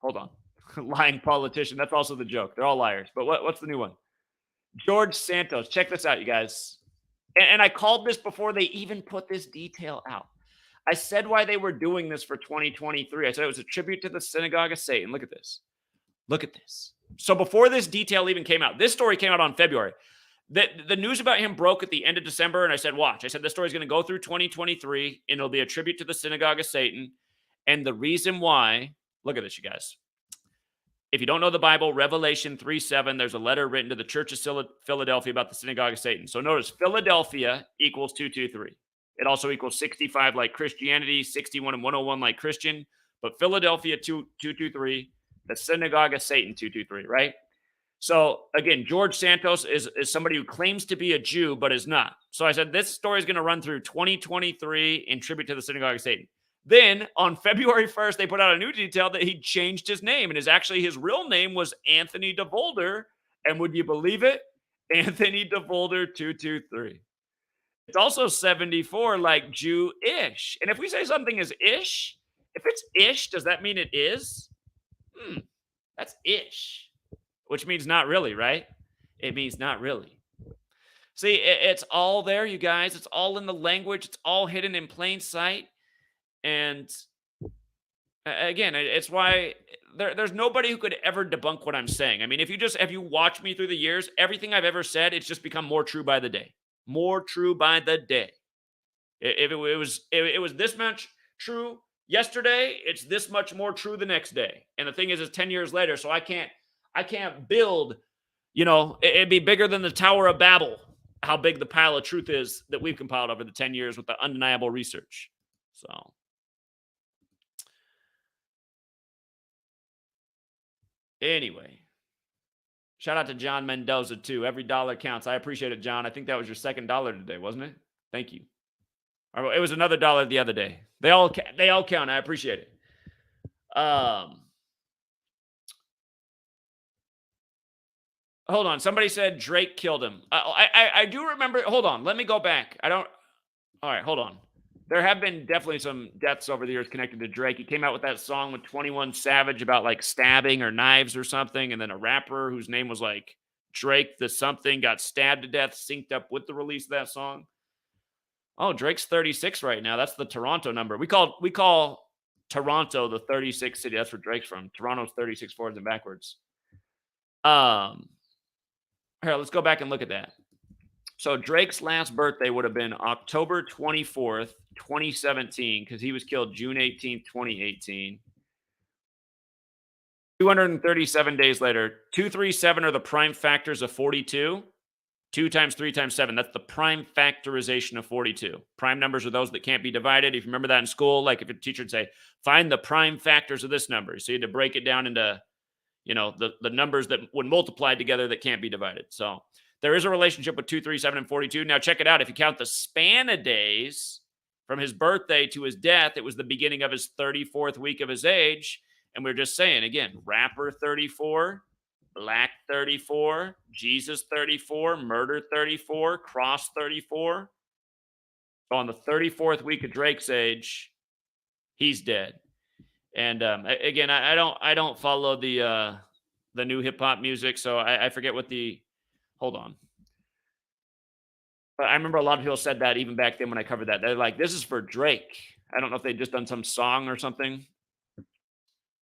Hold on. Lying politician. That's also the joke. They're all liars. But what's the new one? George Santos. Check this out, you guys. And I called this before they even put this detail out. I said why they were doing this for 2023. I said it was a tribute to the synagogue of Satan. Look at this. Look at this. So before this detail even came out, this story came out on February. The news about him broke at the end of December, and I said, watch. I said, this story's going to go through 2023, and it'll be a tribute to the synagogue of Satan. And the reason why, look at this, you guys. If you don't know the Bible, Revelation 3:7, there's a letter written to the church of Philadelphia about the synagogue of Satan. So notice, Philadelphia equals 223. It also equals 65 like Christianity, 61 and 101 like Christian. But Philadelphia 223, the synagogue of Satan 223, right? So again, George Santos is somebody who claims to be a Jew, but is not. So I said, this story is going to run through 2023 in tribute to the synagogue of Satan. Then on February 1st, they put out a new detail that he changed his name. And his real name was Anthony DeVolder. And would you believe it? Anthony DeVolder 223. It's also 74 like Jew-ish. And if we say something is ish, if it's ish, does that mean it is? That's ish. Which means not really, right? It means not really. See, it's all there, you guys. It's all in the language. It's all hidden in plain sight. And again, it's why there's nobody who could ever debunk what I'm saying. I mean, if you watch me through the years, everything I've ever said, it's just become more true by the day. More true by the day. If it was this much true yesterday, it's this much more true the next day. And the thing is, it's 10 years later, so I can't build, it'd be bigger than the Tower of Babel, how big the pile of truth is that we've compiled over the 10 years with the undeniable research. So anyway, shout out to John Mendoza too. Every dollar counts. I appreciate it, John. I think that was your second dollar today, wasn't it? Thank you. It was another $1 the other day. They all count. I appreciate it. Hold on. Somebody said Drake killed him. I do remember. Hold on. Let me go back. All right, hold on. There have been definitely some deaths over the years connected to Drake. He came out with that song with 21 Savage about like stabbing or knives or something. And then a rapper whose name was like Drake the something got stabbed to death, synced up with the release of that song. Oh, Drake's 36 right now. That's the Toronto number. We call Toronto the 36th city. That's where Drake's from. Toronto's 36 forwards and backwards. Here, let's go back and look at that. So Drake's last birthday would have been October 24th, 2017, because he was killed June 18th, 2018. 237 days later, 237 are the prime factors of 42. 2 times 3 times 7. That's the prime factorization of 42. Prime numbers are those that can't be divided. If you remember that in school, like if a teacher would say, find the prime factors of this number. So you had to break it down into, the numbers that when multiplied together that can't be divided. So there is a relationship with 237 and 42. Now check it out. If you count the span of days from his birthday to his death, it was the beginning of his 34th week of his age. And we're just saying, again, rapper 34, black 34, Jesus 34, murder 34, cross 34. So on the 34th week of Drake's age, he's dead. And again, I don't follow the new hip hop music, so I forget what the. Hold on. But I remember a lot of people said that even back then when I covered that. They're like, this is for Drake. I don't know if they just done some song or something.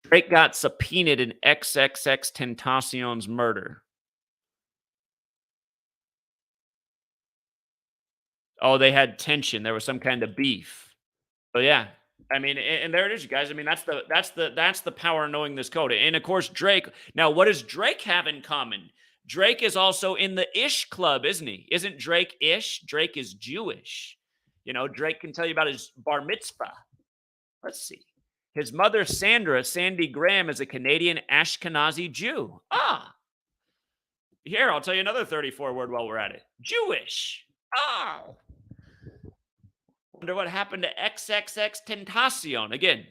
Drake got subpoenaed in XXXTentacion's murder. Oh, they had tension. There was some kind of beef. So yeah. I mean, and there it is, you guys. I mean, that's the power of knowing this code. And of course, Drake. Now, what does Drake have in common? Drake is also in the Ish Club, isn't he? Isn't Drake Ish? Drake is Jewish. Drake can tell you about his bar mitzvah. Let's see. His mother, Sandy Graham, is a Canadian Ashkenazi Jew. Here, I'll tell you another 34 word while we're at it. Jewish. Oh. Wonder what happened to XXXTentacion. Again,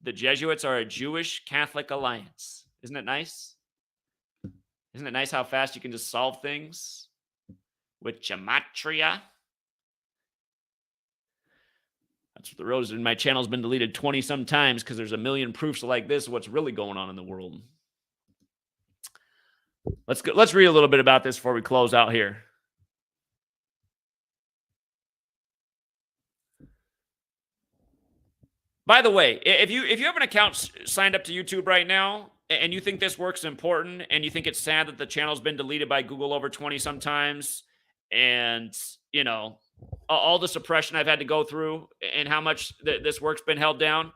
the Jesuits are a Jewish Catholic alliance. Isn't it nice? Isn't it nice how fast you can just solve things with gematria? That's what the rose in my channel has been deleted 20-some times because there's a million proofs like this of what's really going on in the world. Let's read a little bit about this before we close out here. By the way, if you have an account signed up to YouTube right now, and you think this work's important, and you think it's sad that the channel's been deleted by Google over 20 sometimes, and, you know, all the suppression I've had to go through and how much this work's been held down,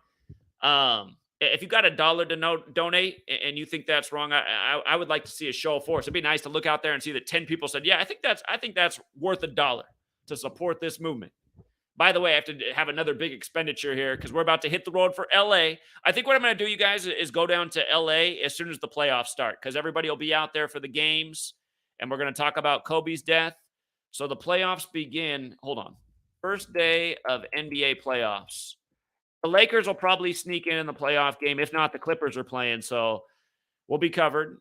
if you got $1 to donate and you think that's wrong, I would like to see a show of force. It'd be nice to look out there and see that 10 people said, "Yeah, I think that's worth $1 to support this movement." By the way, I have to have another big expenditure here because we're about to hit the road for LA. I think what I'm going to do, you guys, is go down to LA as soon as the playoffs start because everybody will be out there for the games, and we're going to talk about Kobe's death. So the playoffs begin. Hold on. First day of NBA playoffs. The Lakers will probably sneak in the playoff game. If not, the Clippers are playing, so we'll be covered.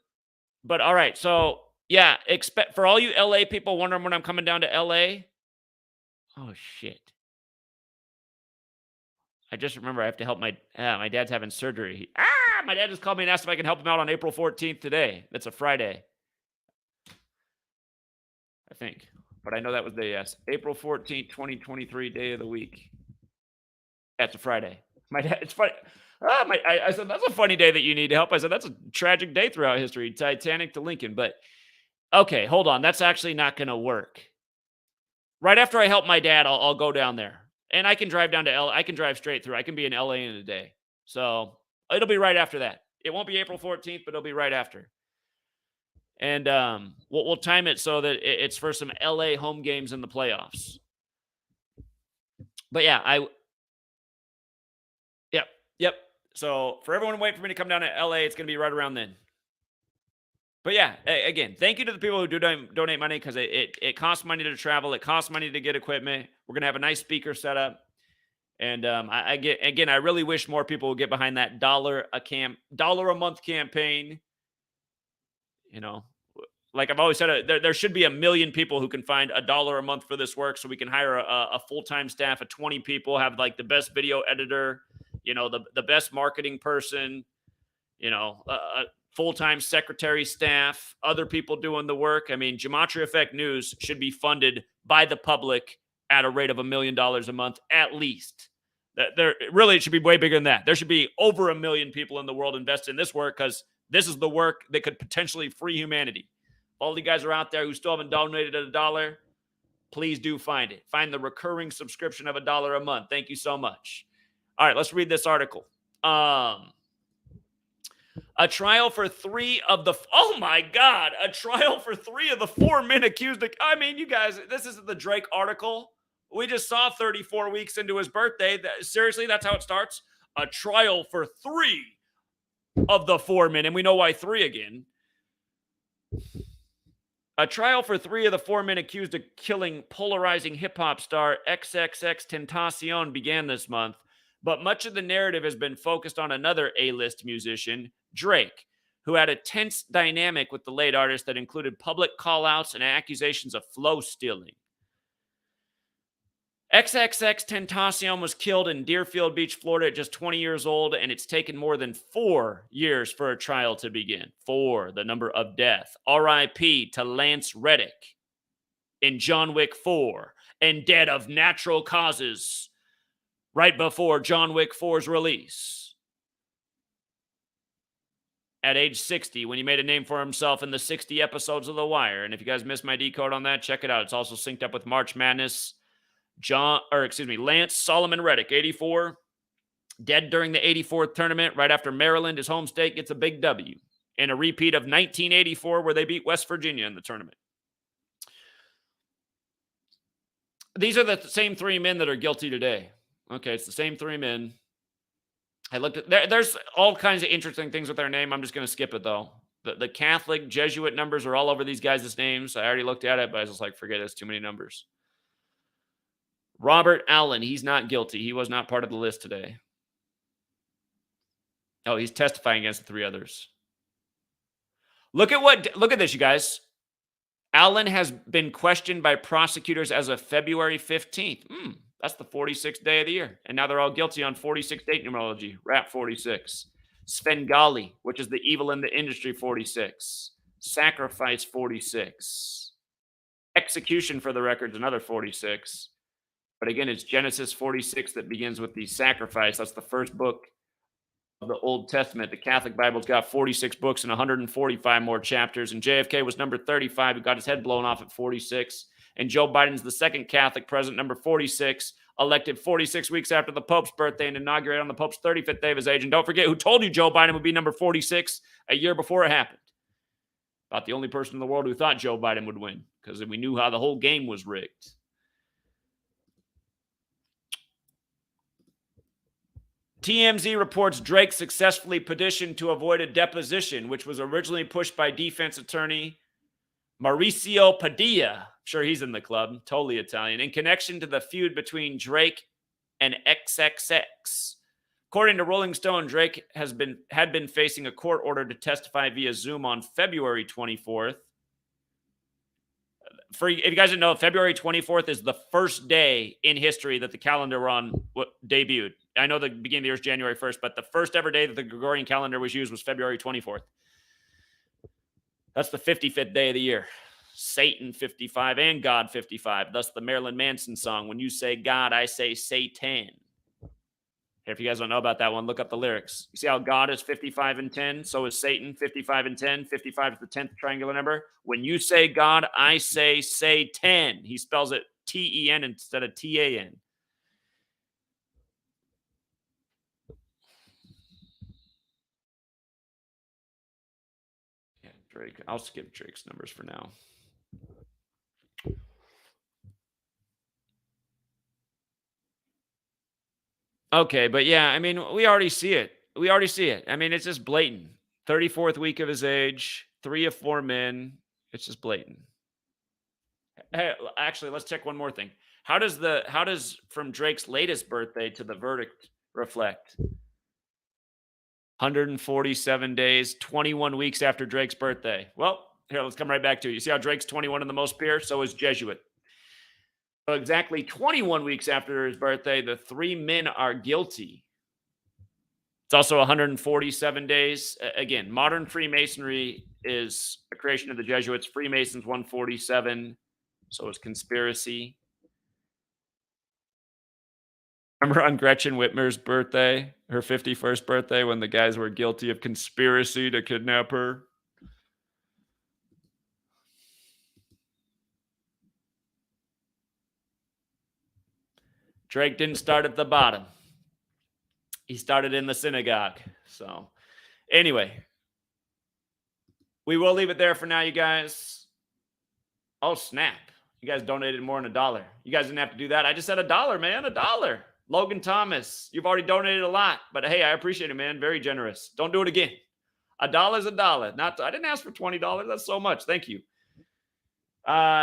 But all right, so yeah, expect for all you LA people wondering when I'm coming down to LA. Oh shit. I just remember I have to help my dad's having surgery. My dad just called me and asked if I can help him out on April 14th today. That's a Friday, I think. But I know that was the yes. April 14th, 2023, day of the week. That's a Friday. My dad, it's funny. I said, that's a funny day that you need help. I said, that's a tragic day throughout history, Titanic to Lincoln. But okay, hold on. That's actually not going to work. Right after I help my dad, I'll go down there. And I can drive down to LA. I can drive straight through. I can be in LA in a day. So it'll be right after that. It won't be April 14th, but it'll be right after. And we'll time it so that it's for some LA home games in the playoffs. But yeah, Yep. So for everyone waiting for me to come down to LA, it's going to be right around then. But yeah, again, thank you to the people who do donate money because it costs money to travel. It costs money to get equipment. We're going to have a nice speaker set up. And I really wish more people would get behind that $1 a month campaign. You know, like I've always said, there should be 1 million people who can find $1 a month for this work so we can hire a full-time staff of 20 people, have like the best video editor, you know, the best marketing person, you know, full-time secretary staff, other people doing the work. I mean, GematriaEffectNews should be funded by the public at a rate of $1 million a month, at least. It should be way bigger than that. There should be over 1 million people in the world invested in this work because this is the work that could potentially free humanity. All the guys are out there who still haven't donated at $1, please do find it. Find the recurring subscription of $1 a month. Thank you so much. All right, let's read this article. A trial for 3 of the a trial for 3 of the 4 men accused of, I mean, you guys, this isn't the Drake article. We just saw 34 weeks into his birthday. Seriously, that's how it starts? A trial for 3 of the 4 men, and we know why 3 again. A trial for 3 of the 4 men accused of killing polarizing hip-hop star XXXTentacion began this month, but much of the narrative has been focused on another A-list musician, Drake, who had a tense dynamic with the late artist that included public call-outs and accusations of flow stealing. XXXTentacion was killed in Deerfield Beach, Florida at just 20 years old, and it's taken more than 4 years for a trial to begin. 4, the number of death. R.I.P. to Lance Reddick in John Wick 4 and dead of natural causes right before John Wick 4's release. At age 60, when he made a name for himself in the 60 episodes of The Wire. And if you guys missed my decode on that, check it out. It's also synced up with March Madness. Lance Solomon Reddick, 84, dead during the 84th tournament right after Maryland, his home state, gets a big W in a repeat of 1984 where they beat West Virginia in the tournament. These are the same 3 men that are guilty today. Okay, it's the same 3 men. I looked at there's all kinds of interesting things with their name. I'm just going to skip it though. The Catholic Jesuit numbers are all over these guys' names. I already looked at it, but I was just like, forget it, it's too many numbers. Robert Allen, he's not guilty. He was not part of the list today. Oh, he's testifying against the 3 others. Look at this, you guys. Allen has been questioned by prosecutors as of February 15th. That's the 46th day of the year. And now they're all guilty on 46 date numerology. Rap 46. Svengali, which is the evil in the industry 46. Sacrifice 46. Execution, for the record, is another 46. But again, it's Genesis 46 that begins with the sacrifice. That's the first book the Old Testament. The Catholic Bible's got 46 books and 145 more chapters. And JFK was number 35, who got his head blown off at 46. And Joe Biden's the second Catholic president, number 46, elected 46 weeks after the Pope's birthday and inaugurated on the Pope's 35th day of his age. And don't forget who told you Joe Biden would be number 46 a year before it happened. About the only person in the world who thought Joe Biden would win, because we knew how the whole game was rigged. TMZ reports Drake successfully petitioned to avoid a deposition, which was originally pushed by defense attorney Mauricio Padilla. I'm sure he's in the club, totally Italian, in connection to the feud between Drake and XXX. According to Rolling Stone, Drake had been facing a court order to testify via Zoom on February 24th. If you guys didn't know, February 24th is the first day in history that the calendar debuted. I know the beginning of the year is January 1st, but the first ever day that the Gregorian calendar was used was February 24th. That's the 55th day of the year. Satan 55 and God 55. Thus the Marilyn Manson song, when you say God, I say Satan. If you guys don't know about that one, look up the lyrics. You see how God is 55 and 10? So is Satan 55 and 10. 55 is the 10th triangular number. When you say God, I say 10. He spells it T-E-N instead of T-A-N. Yeah, Drake. I'll skip Drake's numbers for now. Okay, but yeah, I mean, we already see it. I mean, it's just blatant. 34th week of his age, 3 of 4 men. It's just blatant. Hey, actually, let's check one more thing. How does from Drake's latest birthday to the verdict reflect? 147 days, 21 weeks after Drake's birthday. Well, here, let's come right back to it. You see how Drake's 21 in the most pure? So is Jesuit. So exactly 21 weeks after his birthday, the 3 men are guilty. It's also 147 days. Again, modern Freemasonry is a creation of the Jesuits. Freemasons 147. So is conspiracy. Remember on Gretchen Whitmer's birthday, her 51st birthday, when the guys were guilty of conspiracy to kidnap her? Drake didn't start at the bottom. He started in the synagogue. So anyway, we will leave it there for now, you guys. Oh, snap. You guys donated more than $1. You guys didn't have to do that. I just said $1, man, $1. Logan Thomas, you've already donated a lot, but hey, I appreciate it, man. Very generous. Don't do it again. $1 is $1. I didn't ask for $20. That's so much. Thank you.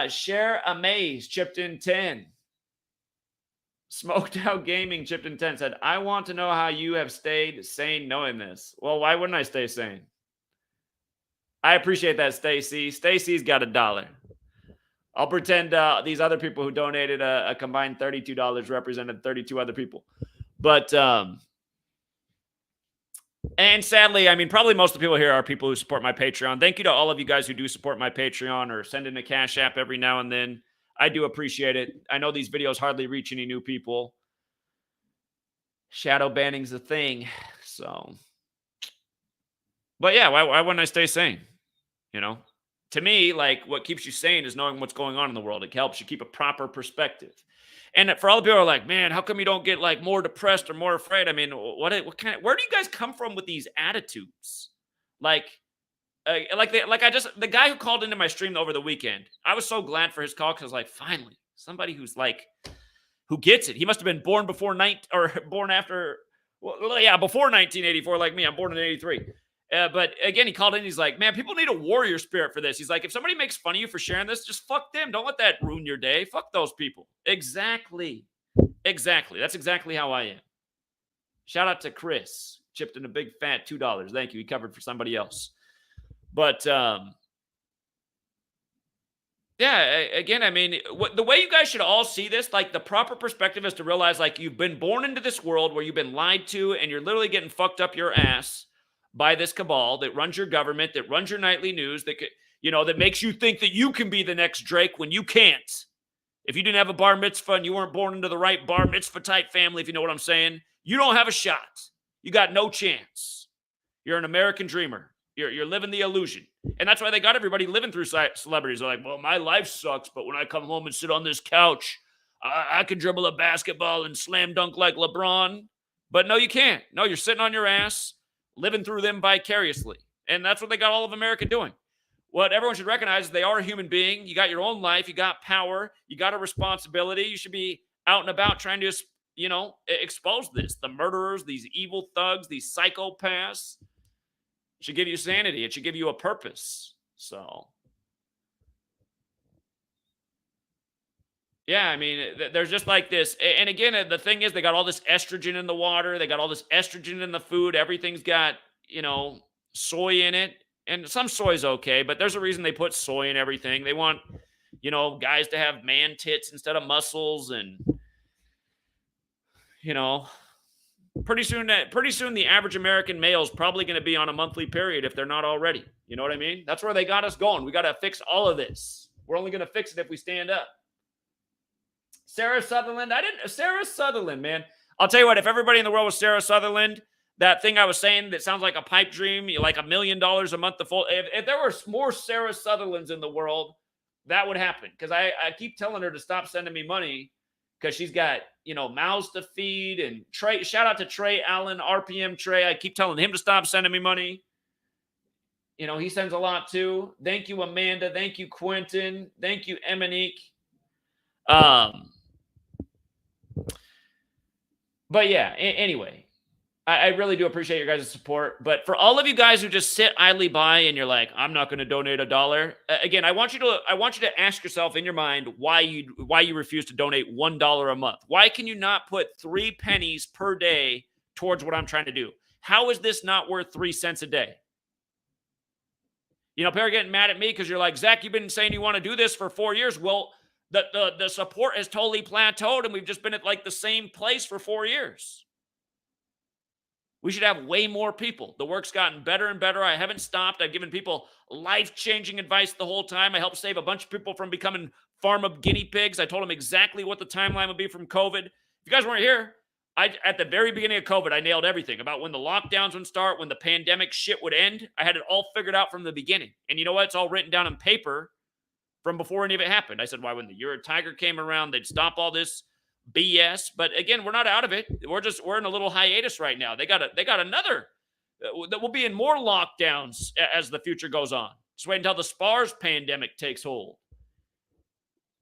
Share Amaze chipped in 10. Smoked Out Gaming chipped in 10 said, I want to know how you have stayed sane knowing this. Well, why wouldn't I stay sane? I appreciate that, Stacy. Stacy's got $1. I'll pretend these other people who donated a combined $32 represented 32 other people. But, and sadly, I mean, probably most of the people here are people who support my Patreon. Thank you to all of you guys who do support my Patreon or send in a Cash App every now and then. I do appreciate it. I know these videos hardly reach any new people. Shadow banning's a thing. So, but yeah, why wouldn't I stay sane? You know, to me, like what keeps you sane is knowing what's going on in the world. It helps you keep a proper perspective. And for all the people who are like, man, how come you don't get like more depressed or more afraid? I mean, where do you guys come from with these attitudes? The guy who called into my stream over the weekend, I was so glad for his call because I was like, finally, somebody who's like, who gets it. He must have been born before before 1984, like me. I'm born in 83. But again, he called in. He's like, man, people need a warrior spirit for this. He's like, if somebody makes fun of you for sharing this, just fuck them. Don't let that ruin your day. Fuck those people. Exactly. That's exactly how I am. Shout out to Chris. Chipped in a big fat $2. Thank you. He covered for somebody else. But, yeah, again, I mean, the way you guys should all see this, like the proper perspective is to realize like you've been born into this world where you've been lied to and you're literally getting fucked up your ass by this cabal that runs your government, that runs your nightly news, that makes you think that you can be the next Drake when you can't. If you didn't have a bar mitzvah and you weren't born into the right bar mitzvah type family, if you know what I'm saying, you don't have a shot. you got no chance. You're an American dreamer. You're living the illusion. And that's why they got everybody living through celebrities. They're like, well, my life sucks, but when I come home and sit on this couch, I can dribble a basketball and slam dunk like LeBron. But no, you can't. No, you're sitting on your ass, living through them vicariously. And that's what they got all of America doing. What everyone should recognize is they are a human being. You got your own life. You got power. You got a responsibility. You should be out and about trying to, expose this. The murderers, these evil thugs, these psychopaths. It should give you sanity. It should give you a purpose. So, yeah, I mean, there's just like this. And again, the thing is, they got all this estrogen in the water. They got all this estrogen in the food. Everything's got, soy in it. And some soy's okay, but there's a reason they put soy in everything. They want, guys to have man tits instead of muscles. And, pretty soon the average American male is probably going to be on a monthly period if they're not already. You know what I mean? That's where they got us going. We got to fix all of this. We're only going to fix it if we stand up. Sarah Sutherland, man. I'll tell you what, if everybody in the world was Sarah Sutherland, that thing I was saying that sounds like a pipe dream, like $1 million a month to full. If there were more Sarah Sutherlands in the world, that would happen. Because I keep telling her to stop sending me money because she's got, mouths to feed. And Trey, shout out to Trey Allen, RPM Trey. I keep telling him to stop sending me money. He sends a lot too. Thank you, Amanda. Thank you, Quentin. Thank you, Eminique. But yeah, anyway. I really do appreciate your guys' support. But for all of you guys who just sit idly by and you're like, I'm not going to donate $1. Again, I want you to ask yourself in your mind why you refuse to donate $1 a month. Why can you not put 3 pennies per day towards what I'm trying to do? How is this not worth 3 cents a day? People are getting mad at me because you're like, Zach, you've been saying you want to do this for 4 years. Well, the support has totally plateaued and we've just been at like the same place for 4 years. We should have way more people. The work's gotten better and better. I haven't stopped. I've given people life-changing advice the whole time. I helped save a bunch of people from becoming pharma guinea pigs. I told them exactly what the timeline would be from COVID. If you guys weren't here, at the very beginning of COVID, I nailed everything about when the lockdowns would start, when the pandemic shit would end. I had it all figured out from the beginning. And you know what? It's all written down on paper from before any of it happened. I said, why, when the Euro Tiger came around, they'd stop all this BS. But again, we're not out of it. We're in a little hiatus right now. They got another. We'll be in more lockdowns as the future goes on. Just wait until the SPARS pandemic takes hold.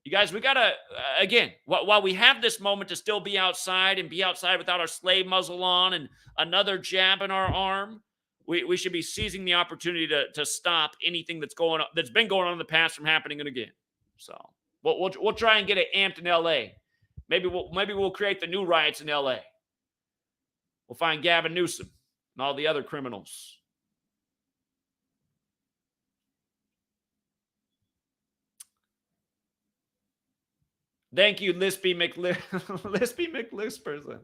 You guys, we gotta again. While we have this moment to still be outside and be outside without our slave muzzle on and another jab in our arm, we should be seizing the opportunity to stop anything that's been going on in the past from happening again. So we'll try and get it amped in LA. Maybe we'll create the new riots in LA. We'll find Gavin Newsom and all the other criminals. Thank you, Lispy McLisperson.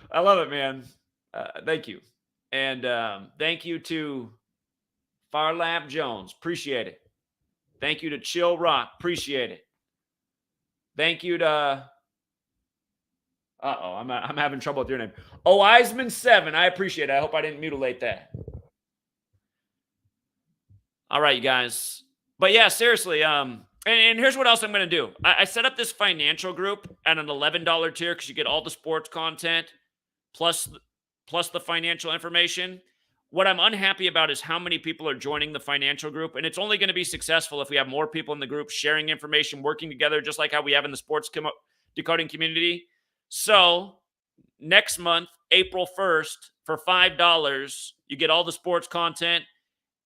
I love it, man. Thank you. And thank you to Farlap Jones. Appreciate it. Thank you to Chill Rock. Appreciate it. Thank you to... I'm having trouble with your name. Oh, Eisman 7. I appreciate it. I hope I didn't mutilate that. All right, you guys. But yeah, seriously. And here's what else I'm going to do. I set up this financial group at an $11 tier because you get all the sports content plus the financial information. What I'm unhappy about is how many people are joining the financial group. And it's only going to be successful if we have more people in the group sharing information, working together, just like how we have in the sports decoding community. So next month, April 1st, for $5, you get all the sports content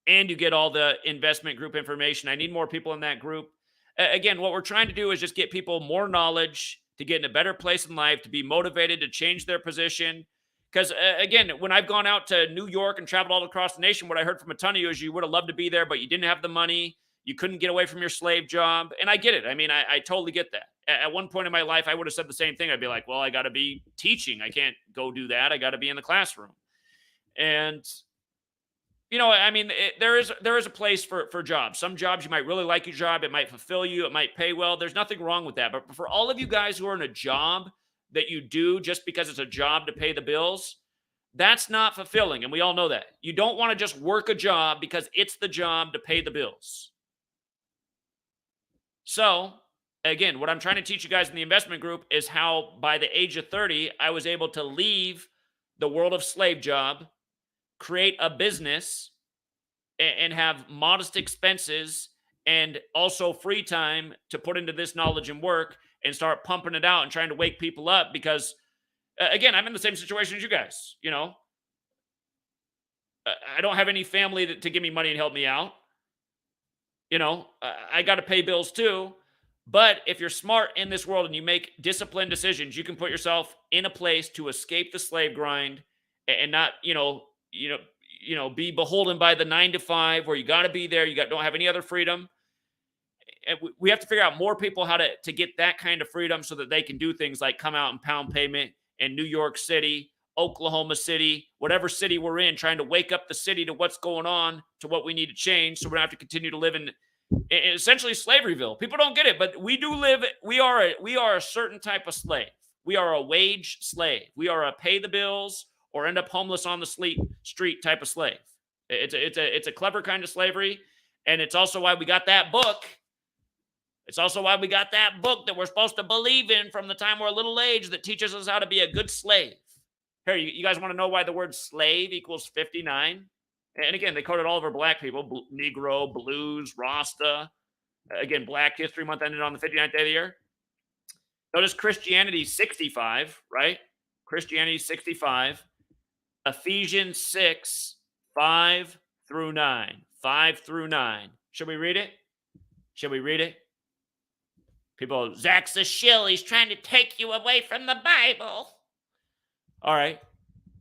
and you get all the investment group information. I need more people in that group. Again, what we're trying to do is just get people more knowledge to get in a better place in life, to be motivated, to change their position. Because again, when I've gone out to New York and traveled all across the nation, what I heard from a ton of you is you would have loved to be there, but you didn't have the money. You couldn't get away from your slave job. And I get it. I mean, I totally get that. At one point in my life, I would have said the same thing. I'd be like, well, I got to be teaching. I can't go do that. I got to be in the classroom. And, I mean, there is a place for jobs. Some jobs, you might really like your job. It might fulfill you. It might pay well. There's nothing wrong with that. But for all of you guys who are in a job that you do just because it's a job to pay the bills, That's not fulfilling, and we all know that. You don't want to just work a job because it's the job to pay the bills. So, again, what I'm trying to teach you guys in the investment group is how by the age of 30, I was able to leave the world of slave job, create a business, and have modest expenses and also free time to put into this knowledge and work and start pumping it out and trying to wake people up because, again, I'm in the same situation as you guys. I don't have any family to give me money and help me out. I got to pay bills too. But if you're smart in this world and you make disciplined decisions, you can put yourself in a place to escape the slave grind and not, be beholden by the 9 to 5 where you got to be there. Don't have any other freedom. And we have to figure out more people how to get that kind of freedom so that they can do things like come out and pound pavement in New York City, Oklahoma City, whatever city we're in, trying to wake up the city to what's going on, to what we need to change so we don't have to continue to live in essentially Slaveryville. People don't get it, but we are a certain type of slave. We are a wage slave. We are a pay the bills or end up homeless on the street type of slave. It's a clever kind of slavery, and it's also why we got that book. It's also why we got that book that we're supposed to believe in from the time we're a little age that teaches us how to be a good slave. Here, you guys want to know why the word slave equals 59? And again, they coded all over black people, Negro, Blues, Rasta. Again, Black History Month ended on the 59th day of the year. Notice Christianity 65, right? Christianity 65. Ephesians 6, 5 through 9. 5 through 9. Should we read it? Should we read it? People, Zach's a shill. He's trying to take you away from the Bible. All right.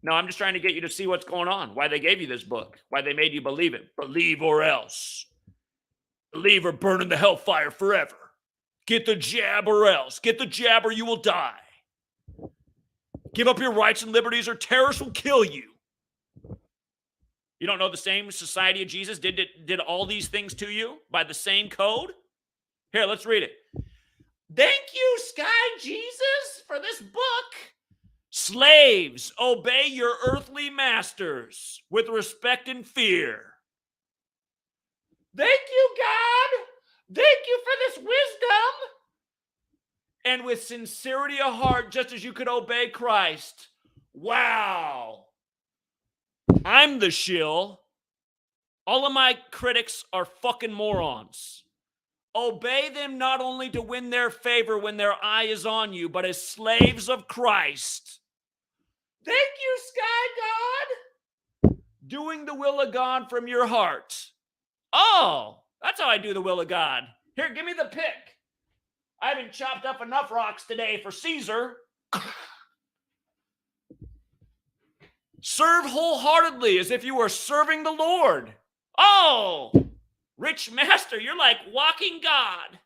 No, I'm just trying to get you to see what's going on, why they gave you this book, why they made you believe it. Believe or else. Believe or burn in the hellfire forever. Get the jab or else. Get the jab or you will die. Give up your rights and liberties or terrorists will kill you. You don't know the same Society of Jesus did all these things to you by the same code? Here, let's read it. Thank you, Sky Jesus, for this book. Slaves, obey your earthly masters with respect and fear. Thank you, God. Thank you for this wisdom. And with sincerity of heart, just as you could obey Christ. Wow. I'm the shill. All of my critics are fucking morons. Obey them not only to win their favor when their eye is on you, but as slaves of Christ. Thank you, Sky God. Doing the will of God from your heart. Oh, that's how I do the will of God. Here, give me the pick. I haven't chopped up enough rocks today for Caesar. Serve wholeheartedly as if you were serving the Lord. Oh, rich master, you're like walking God.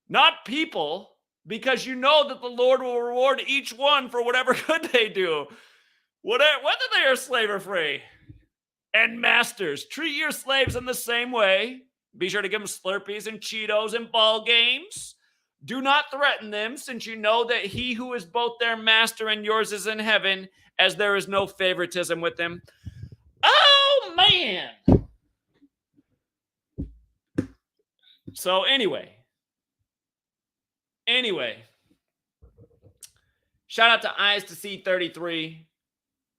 Not people, because you know that the Lord will reward each one for whatever good they do, whether they are slave or free. And masters, treat your slaves in the same way. Be sure to give them Slurpees and Cheetos and ball games. Do not threaten them, since you know that he who is both their master and yours is in heaven, as there is no favoritism with them. Oh, man. So anyway, shout out to Eyes to See 33.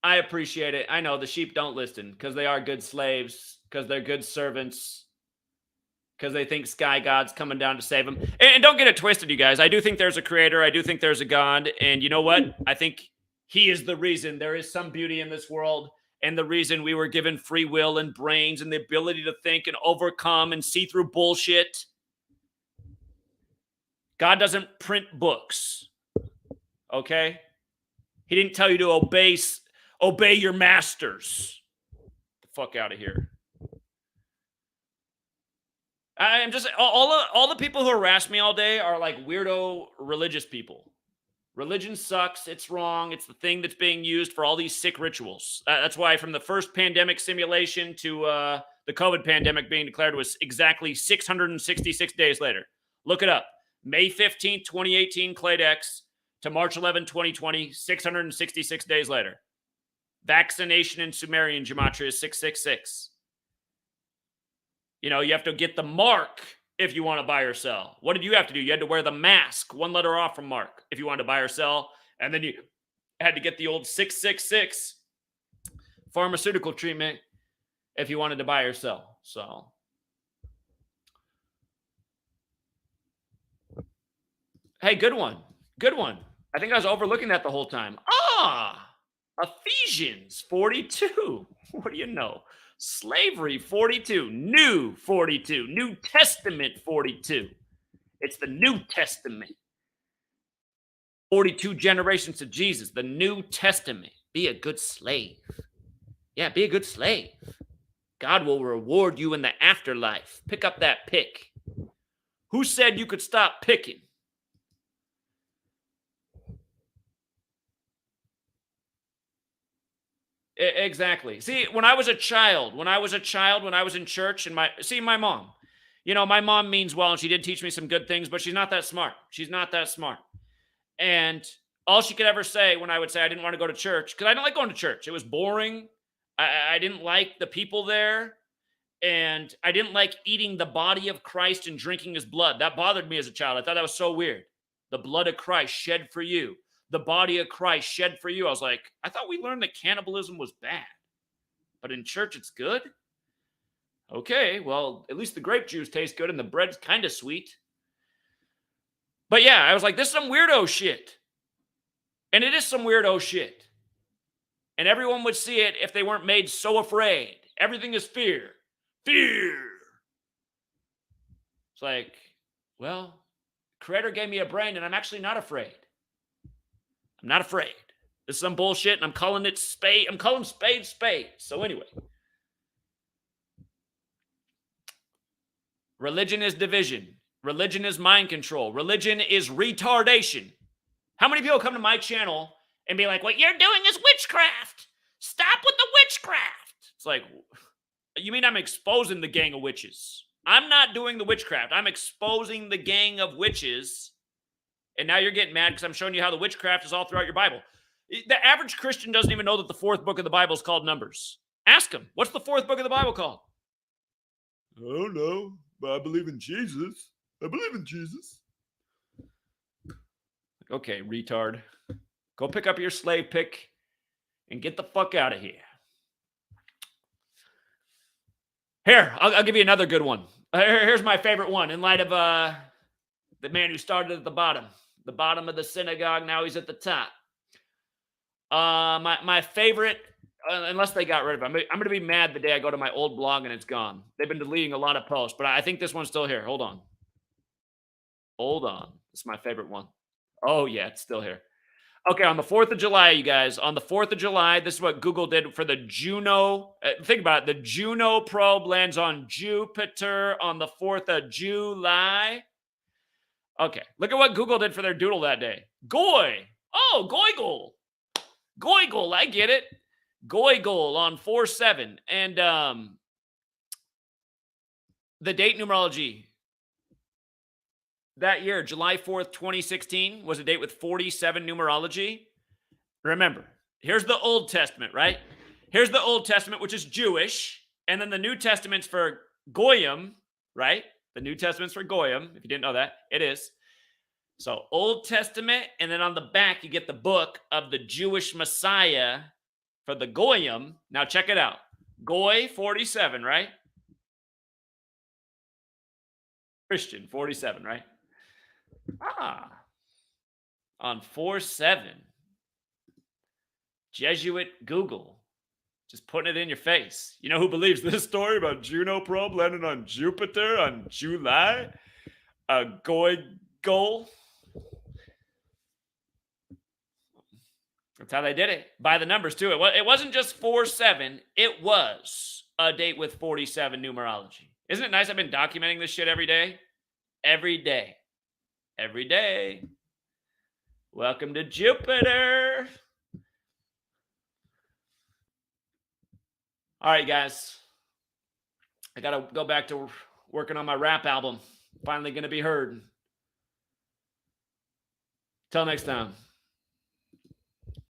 I appreciate it. I know the sheep don't listen because they are good slaves, because they're good servants, because they think Sky God's coming down to save them. And don't get it twisted, you guys. I do think there's a creator. I do think there's a God. And you know what? I think he is the reason there is some beauty in this world, and the reason we were given free will and brains and the ability to think and overcome and see through bullshit. God doesn't print books, okay? He didn't tell you to obey your masters. Get the fuck out of here. I'm just, all the people who harass me all day are like weirdo religious people. Religion sucks. It's wrong. It's the thing that's being used for all these sick rituals. That's why from the first pandemic simulation to the COVID pandemic being declared was exactly 666 days later. Look it up. May 15th, 2018, Claydex to March 11, 2020, 666 days later. Vaccination in Sumerian gematria is 666. You know, you have to get the mark if you want to buy or sell. What did you have to do? You had to wear the mask, one letter off from mark, if you wanted to buy or sell. And then you had to get the old 666 pharmaceutical treatment if you wanted to buy or sell. So, hey, good one. Good one. I think I was overlooking that the whole time. Ephesians 42. What do you know? Slavery 42. New 42. New Testament 42. It's the New Testament. 42 generations to Jesus. The New Testament. Be a good slave. Yeah, be a good slave. God will reward you in the afterlife. Pick up that pick. Who said you could stop picking? Exactly. See, when I was a child, when I was in church, and my mom, you know, my mom means well, and she did teach me some good things, but she's not that smart. She's not that smart. And all she could ever say when I would say I didn't want to go to church, because I didn't like going to church. It was boring. I didn't like the people there. And I didn't like eating the body of Christ and drinking his blood. That bothered me as a child. I thought that was so weird. The blood of Christ shed for you. The body of Christ shed for you. I was like, I thought we learned that cannibalism was bad. But in church, it's good? Okay, well, at least the grape juice tastes good and the bread's kind of sweet. But yeah, I was like, this is some weirdo shit. And it is some weirdo shit. And everyone would see it if they weren't made so afraid. Everything is fear. Fear. It's like, well, Creator gave me a brain and I'm actually not afraid. I'm not afraid. This is some bullshit and I'm calling it spade. I'm calling spade spade. So anyway. Religion is division. Religion is mind control. Religion is retardation. How many people come to my channel and be like, what you're doing is witchcraft. Stop with the witchcraft. It's like, you mean I'm exposing the gang of witches? I'm not doing the witchcraft. I'm exposing the gang of witches. And now you're getting mad because I'm showing you how the witchcraft is all throughout your Bible. The average Christian doesn't even know that the fourth book of the Bible is called Numbers. Ask him, what's the fourth book of the Bible called? I don't know, but I believe in Jesus. I believe in Jesus. Okay, retard. Go pick up your slave pick and get the fuck out of here. Here, I'll give you another good one. Here's my favorite one in light of the man who started at the bottom of the synagogue. Now he's at the top. My favorite, unless they got rid of it, I'm going to be mad the day I go to my old blog and it's gone. They've been deleting a lot of posts, but I think this one's still here. Hold on. This is my favorite one. Oh, yeah, it's still here. Okay, on the 4th of July, you guys, on the 4th of July, this is what Google did for the Juno. Think about it. The Juno probe lands on Jupiter on the 4th of July. Okay, look at what Google did for their doodle that day. Goy. Oh, Goigol. Goigol, I get it. Goigol on 4/7. And the date numerology that year, July 4th, 2016, was a date with 47 numerology. Remember, here's the Old Testament, right? Here's the Old Testament, which is Jewish. And then the New Testament's for Goyim, right? The New Testament's for Goyim. If you didn't know that, it is. So Old Testament, and then on the back, you get the book of the Jewish Messiah for the Goyim. Now check it out. Goy, 47, right? Christian, 47, right? On 4/7. Jesuit Google. Just putting it in your face. You know who believes this story about Juno probe landing on Jupiter on July? A Goigol. That's how they did it. By the numbers, too. It wasn't just 4/7. It was a date with 47 numerology. Isn't it nice I've been documenting this shit every day? Every day. Every day. Welcome to Jupiter. All right, guys. I got to go back to working on my rap album. Finally going to be heard. Till next time.